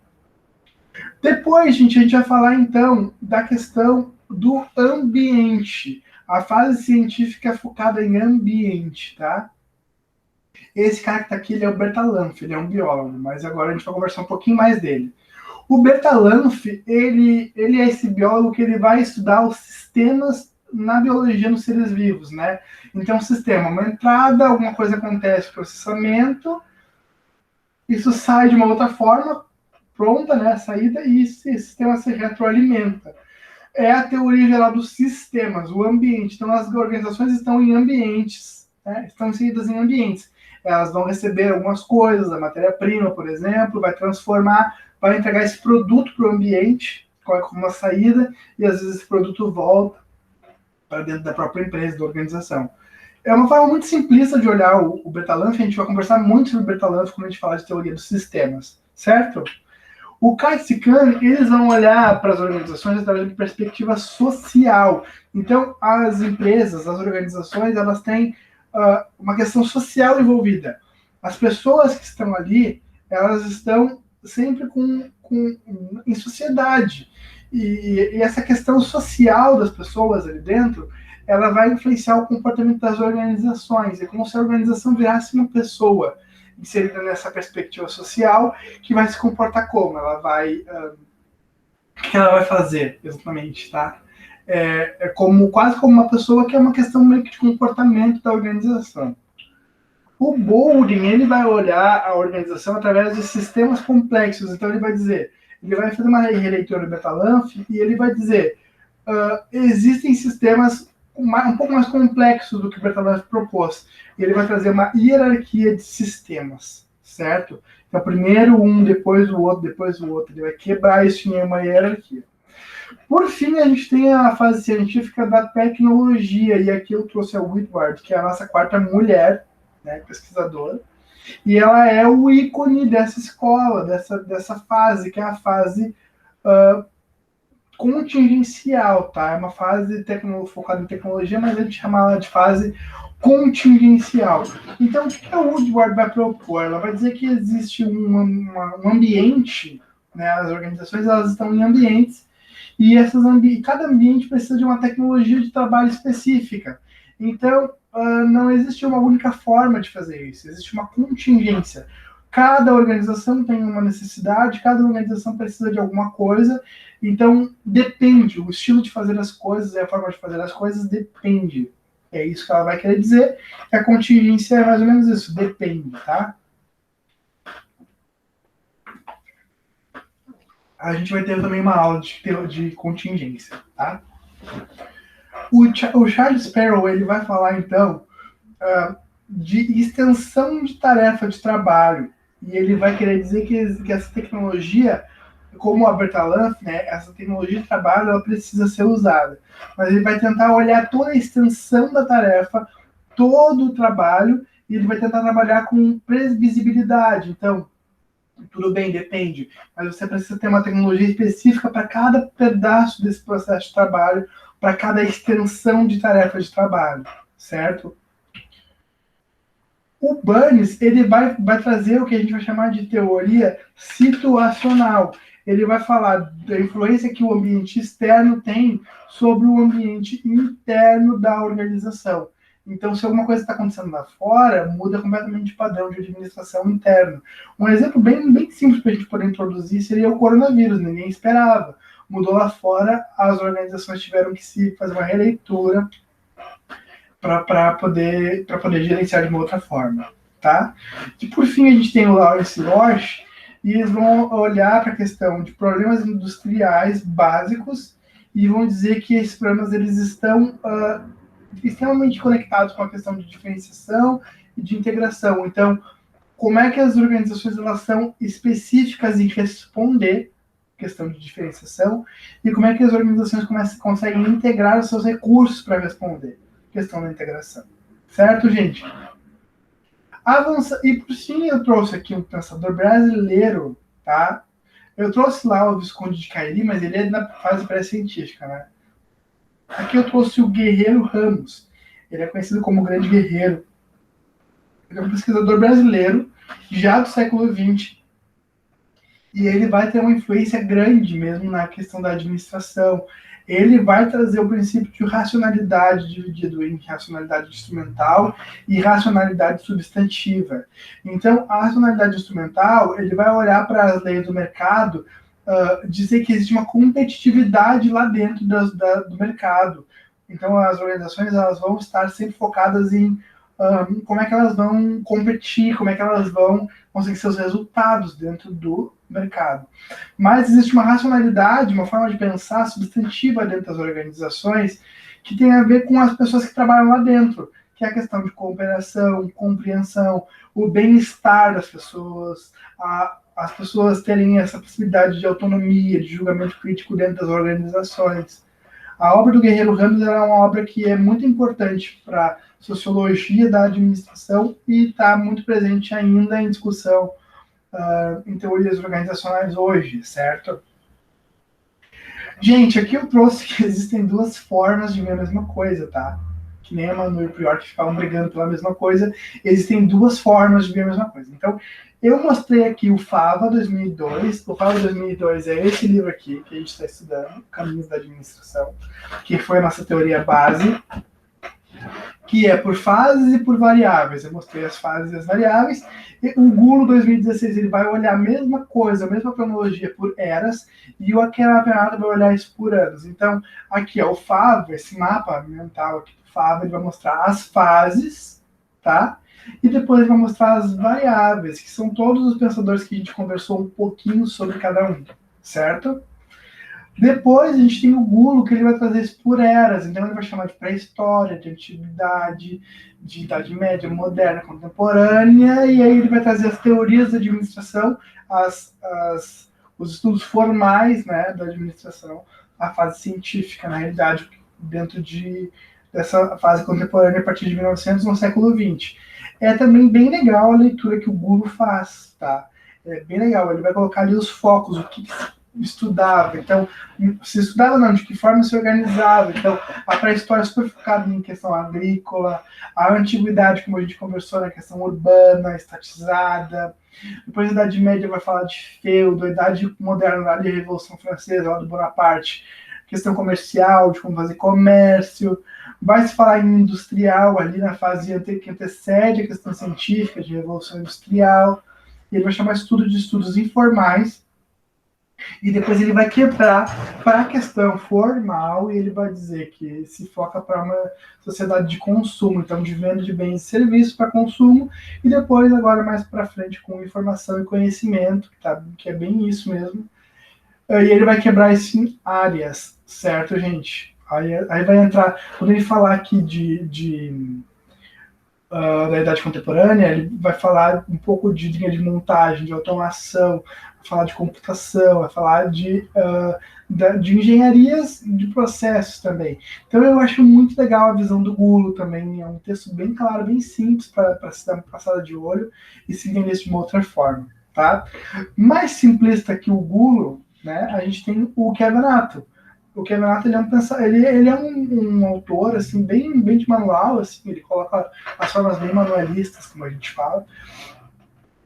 Depois, gente, a gente vai falar então da questão do ambiente. A fase científica é focada em ambiente, tá? Esse cara que tá aqui, ele é o Bertalanffy, ele é um biólogo, mas agora a gente vai conversar um pouquinho mais dele. O Bertalanffy, ele é esse biólogo que ele vai estudar os sistemas na biologia nos seres vivos, né? Então, o sistema, uma entrada, alguma coisa acontece, processamento, isso sai de uma outra forma, pronta, né, a saída, e esse sistema se retroalimenta. É a teoria geral dos sistemas, o ambiente. Então, as organizações estão em ambientes, né? Estão inseridas em ambientes. Elas vão receber algumas coisas, a matéria-prima, por exemplo, vai transformar, vai entregar esse produto para o ambiente, como uma saída, e às vezes esse produto volta para dentro da própria empresa, da organização. É uma forma muito simplista de olhar o Bertalanffy, a gente vai conversar muito sobre o Bertalanffy quando a gente falar de teoria dos sistemas, certo? O Katz e Kahn, eles vão olhar para as organizações através de perspectiva social. Então, as empresas, as organizações, elas têm uma questão social envolvida. As pessoas que estão ali, elas estão sempre em sociedade. E essa questão social das pessoas ali dentro, ela vai influenciar o comportamento das organizações. É como se a organização virasse uma pessoa inserida nessa perspectiva social, que vai se comportar como? Ela vai... o que ela vai fazer, exatamente, tá? Quase como uma pessoa, que é uma questão meio que de comportamento da organização. O Boulding, ele vai olhar a organização através de sistemas complexos. Então, ele vai dizer... Ele vai fazer uma releitura do Bertalanffy e ele vai dizer existem sistemas um pouco mais complexo do que o Bertalanffy propôs. E ele vai trazer uma hierarquia de sistemas, certo? Então, primeiro um, depois o outro, depois o outro. Ele vai quebrar isso em uma hierarquia. Por fim, a gente tem a fase científica da tecnologia, e aqui eu trouxe a Whitward, que é a nossa quarta mulher, né, pesquisadora, e ela é o ícone dessa escola, dessa fase, que é a fase contingencial, tá? É uma fase focada em tecnologia, mas a gente chama ela de fase contingencial. Então, o que a Woodward vai propor? Ela vai dizer que existe um ambiente, né? As organizações, elas estão em ambientes, e cada ambiente precisa de uma tecnologia de trabalho específica. Então, não existe uma única forma de fazer isso, existe uma contingência. Cada organização tem uma necessidade, cada organização precisa de alguma coisa, então depende, o estilo de fazer as coisas e a forma de fazer as coisas depende. É isso que ela vai querer dizer, que a contingência é mais ou menos isso, depende, tá? A gente vai ter também uma aula de contingência, tá? O Charles Sparrow, ele vai falar, então, de extensão de tarefa de trabalho. E ele vai querer dizer que essa tecnologia como a Bertalanffy, né, essa tecnologia de trabalho ela precisa ser usada. Mas ele vai tentar olhar toda a extensão da tarefa, todo o trabalho, e ele vai tentar trabalhar com previsibilidade. Então, tudo bem, depende, mas você precisa ter uma tecnologia específica para cada pedaço desse processo de trabalho, para cada extensão de tarefa de trabalho, certo? O Burns, ele vai trazer o que a gente vai chamar de teoria situacional. Ele vai falar da influência que o ambiente externo tem sobre o ambiente interno da organização. Então, se alguma coisa está acontecendo lá fora, muda completamente o padrão de administração interno. Um exemplo bem simples para a gente poder introduzir seria o coronavírus. Ninguém esperava. Mudou lá fora, as organizações tiveram que se fazer uma releitura para poder gerenciar de uma outra forma, tá? E por fim a gente tem o Lawrence Walsh, e eles vão olhar para a questão de problemas industriais básicos e vão dizer que esses problemas eles estão extremamente conectados com a questão de diferenciação e de integração. Então, como é que as organizações elas são específicas em responder questão de diferenciação e como é que as organizações conseguem integrar os seus recursos para responder questão da integração. Certo, gente? E por fim eu trouxe aqui um pensador brasileiro, tá? Eu trouxe lá o Visconde de Cairi, mas ele é da fase pré-científica, né? Aqui eu trouxe o Guerreiro Ramos. Ele é conhecido como o Grande Guerreiro. Ele é um pesquisador brasileiro, já do século XX, e ele vai ter uma influência grande mesmo na questão da administração. Ele vai trazer o princípio de racionalidade dividido em racionalidade instrumental e racionalidade substantiva. Então, a racionalidade instrumental, ele vai olhar para as leis do mercado, dizer que existe uma competitividade lá dentro do mercado. Então, as organizações elas vão estar sempre focadas em como é que elas vão competir, como é que elas vão conseguir seus resultados dentro do mercado. Mas existe uma racionalidade, uma forma de pensar substantiva dentro das organizações que tem a ver com as pessoas que trabalham lá dentro, que é a questão de cooperação, compreensão, o bem-estar das pessoas, as pessoas terem essa possibilidade de autonomia, de julgamento crítico dentro das organizações. A obra do Guerreiro Ramos é uma obra que é muito importante para a sociologia da administração e está muito presente ainda em discussão em teorias organizacionais hoje, certo? Gente, aqui eu trouxe que existem duas formas de ver a mesma coisa, tá? Que nem a Manu e o Prior que ficavam brigando pela mesma coisa, existem duas formas de ver a mesma coisa. Então, eu mostrei aqui o Fava 2002. O Fava 2002 é esse livro aqui que a gente está estudando, Caminhos da Administração, que foi a nossa teoria base, que é por fases e por variáveis. Eu mostrei as fases e as variáveis. E o Gulo 2016 ele vai olhar a mesma coisa, a mesma cronologia por eras, e o Aquelarre vai olhar isso por anos. Então, aqui ó, o Fava, esse mapa mental aqui do Fava, ele vai mostrar as fases, tá? E depois ele vai mostrar as variáveis, que são todos os pensadores que a gente conversou um pouquinho sobre cada um, certo? Depois a gente tem o Gulo, que ele vai trazer isso por eras. Então ele vai chamar de pré-história, de antiguidade, de idade média, moderna, contemporânea, e aí ele vai trazer as teorias da administração, os estudos formais, né, da administração, a fase científica, na realidade, dentro dessa fase contemporânea a partir de 1900, no século XX. É também bem legal a leitura que o Gulo faz, tá? É bem legal, ele vai colocar ali os focos, o que estudava, então, se estudava não, de que forma se organizava, então, a pré-história é super focada em questão agrícola, a antiguidade, como a gente conversou, na questão urbana, estatizada, depois a Idade Média vai falar de feudo, a Idade Moderna, a Revolução Francesa, lá do Bonaparte, questão comercial, de como fazer comércio, vai se falar em industrial, ali na fase que antecede a questão científica, de Revolução Industrial, e ele vai chamar estudo de estudos informais, e depois ele vai quebrar para a questão formal e ele vai dizer que se foca para uma sociedade de consumo, então de venda de bens e serviços para consumo, e depois agora mais para frente com informação e conhecimento, que é bem isso mesmo, e ele vai quebrar isso em áreas, certo, gente? Aí vai entrar, quando ele falar aqui da idade contemporânea, ele vai falar um pouco de linha de montagem, de automação, vai falar de computação, vai falar de engenharias de processos também. Então eu acho muito legal a visão do Gulo também, é um texto bem claro, bem simples para se dar uma passada de olho e se entender de uma outra forma. Tá? Mais simplista que o Gulo, né, a gente tem o Kevenato. O Kevenato, ele é um autor assim, bem de manual, assim, ele coloca as formas bem manualistas, como a gente fala,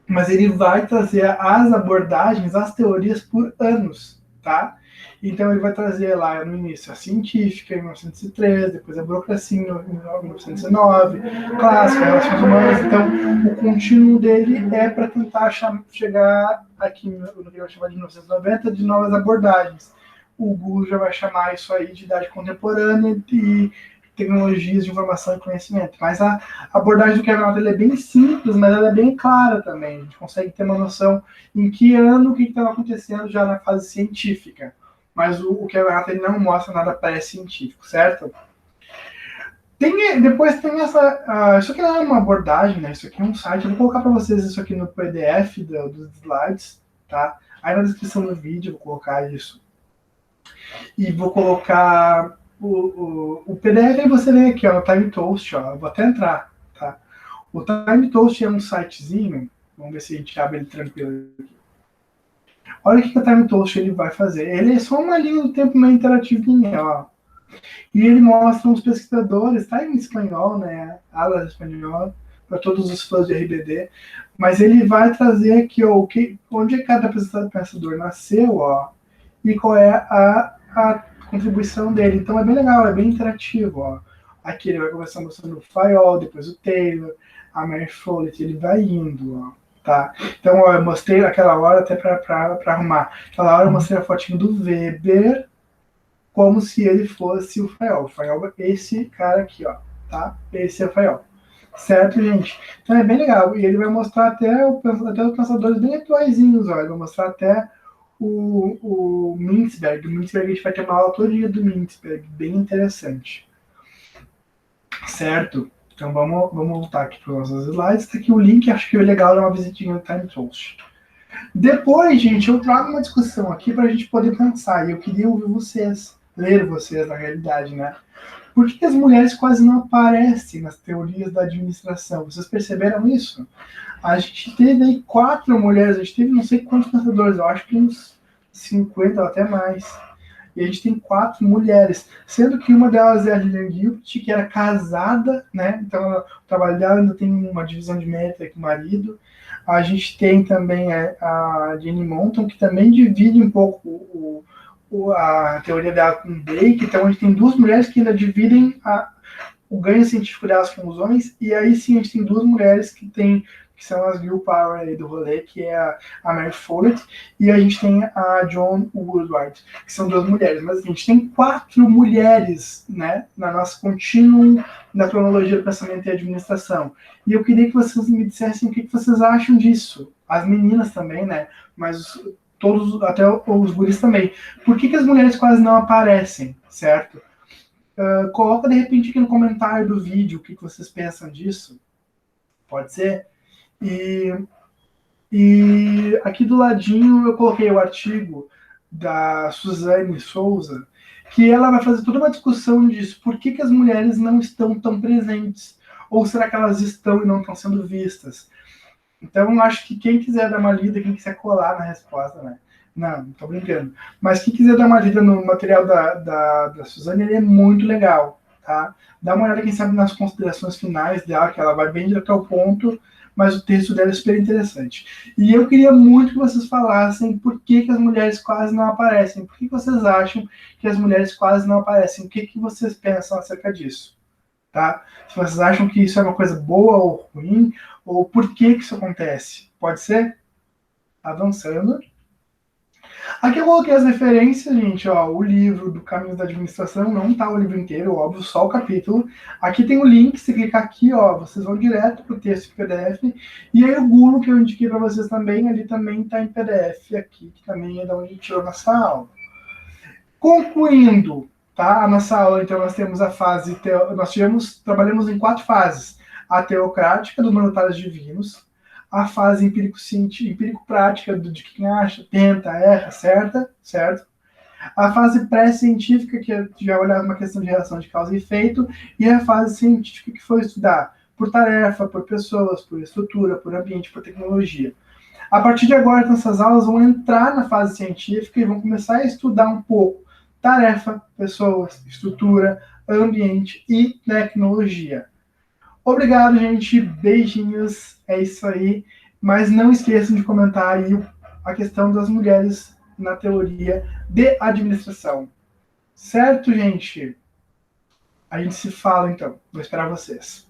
mas ele vai trazer as abordagens, as teorias por anos, tá? Então ele vai trazer lá no início a científica, em 1903, depois a burocracia em 1909, clássica, relações humanas. Então o contínuo dele é para tentar chegar aqui no que eu chamar de 1990 de novas abordagens. O Google já vai chamar isso aí de idade contemporânea e tecnologias de informação e conhecimento. Mas a abordagem do Kevin Allen é bem simples, mas ela é bem clara também. A gente consegue ter uma noção em que ano o que estava acontecendo já na fase científica. Mas o Kevin Allen não mostra nada pré-científico, certo? Depois tem essa. Isso aqui não é uma abordagem, né? Isso aqui é um site. Eu vou colocar para vocês isso aqui no PDF dos slides, tá? Aí na descrição do vídeo eu vou colocar isso. E vou colocar o PDF, aí você vem aqui, ó, no Time Toast, ó. Eu vou até entrar, tá? O Time Toast é um sitezinho. Vamos ver se a gente abre ele tranquilo aqui. Olha o que o Time Toast ele vai fazer. Ele é só uma linha do tempo meio interativinha, ó. E ele mostra uns pesquisadores, tá em espanhol, né? Aula espanhol, para todos os fãs de RBD. Mas ele vai trazer aqui, ó, onde cada pensador nasceu, ó. E qual é a contribuição dele. Então é bem legal, é bem interativo. Ó. Aqui ele vai começar mostrando o Fayol, depois o Taylor, a Mary Follett, ele vai indo. Ó, tá? Então ó, eu mostrei aquela hora até para arrumar. Aquela hora eu mostrei a fotinho do Weber como se ele fosse o Fayol. O Fayol é esse cara aqui, ó. Tá? Esse é o Fayol. Certo, gente? Então é bem legal. E ele vai mostrar até os pensadores bem atuaizinhos. Ó. Ele vai mostrar até o Mintzberg. O Mintzberg, a gente vai ter uma aula todo dia do Mintzberg, bem interessante. Certo? Então vamos voltar aqui para os nossos slides. Está aqui o link, acho que é legal dar uma visitinha no Time Toast. Depois, gente, eu trago uma discussão aqui para a gente poder pensar. E eu queria ouvir vocês, ler vocês na realidade, né? Por que as mulheres quase não aparecem nas teorias da administração? Vocês perceberam isso? A gente teve aí 4 mulheres, a gente teve não sei quantos pensadores, eu acho que uns 50 ou até mais. E a gente tem 4 mulheres, sendo que uma delas é a Lillian Gilbert, que era casada, né? Então o trabalho dela ainda tem uma divisão de mérito com o marido. A gente tem também a Jenny Monton, que também divide um pouco a teoria dela com o Blake. Então a gente tem 2 mulheres que ainda dividem o ganho científico delas com os homens, e aí sim a gente tem 2 mulheres que são as girl power aí do rolê, que é a Mary Follett, e a gente tem a Joan Woodward, que são 2 mulheres. Mas a gente tem 4 mulheres, né, na nossa contínuo da cronologia do pensamento e administração. E eu queria que vocês me dissessem o que vocês acham disso. As meninas também, né, mas todos, até os guris também. Por que as mulheres quase não aparecem, certo? Coloca de repente aqui no comentário do vídeo o que vocês pensam disso. Pode ser? E aqui do ladinho eu coloquei o artigo da Suzane Souza, que ela vai fazer toda uma discussão disso. Por que as mulheres não estão tão presentes? Ou será que elas estão e não estão sendo vistas? Então, eu acho que quem quiser dar uma lida, quem quiser colar na resposta, né? Não tô brincando. Mas quem quiser dar uma lida no material da Suzane, ele é muito legal, tá? Dá uma olhada, quem sabe, nas considerações finais dela, que ela vai bem direto ao ponto, mas o texto dela é super interessante. E eu queria muito que vocês falassem por que as mulheres quase não aparecem. Por que vocês acham que as mulheres quase não aparecem? O que vocês pensam acerca disso? Tá? Se vocês acham que isso é uma coisa boa ou ruim, ou por que isso acontece. Pode ser? Avançando. Aqui eu coloquei as referências, gente, ó, o livro do Caminho da Administração, não tá o livro inteiro, óbvio, só o capítulo. Aqui tem o link, se clicar aqui, ó, vocês vão direto pro texto em PDF. E aí o Google, que eu indiquei para vocês também, ali também tá em PDF aqui, que também é da onde a gente tirou nossa aula. Concluindo, tá? A nossa aula, então, nós temos a fase, trabalhamos em 4 fases. a teocrática dos mandatários divinos, a fase empírico-prática de quem acha, tenta, erra, certo? A fase pré-científica, que já olhava uma questão de relação de causa e efeito, e a fase científica, que foi estudar por tarefa, por pessoas, por estrutura, por ambiente, por tecnologia. A partir de agora, essas aulas vão entrar na fase científica e vão começar a estudar um pouco tarefa, pessoas, estrutura, ambiente e tecnologia. Obrigado, gente. Beijinhos. É isso aí. Mas não esqueçam de comentar aí a questão das mulheres na teoria de administração. Certo, gente? A gente se fala, então. Vou esperar vocês.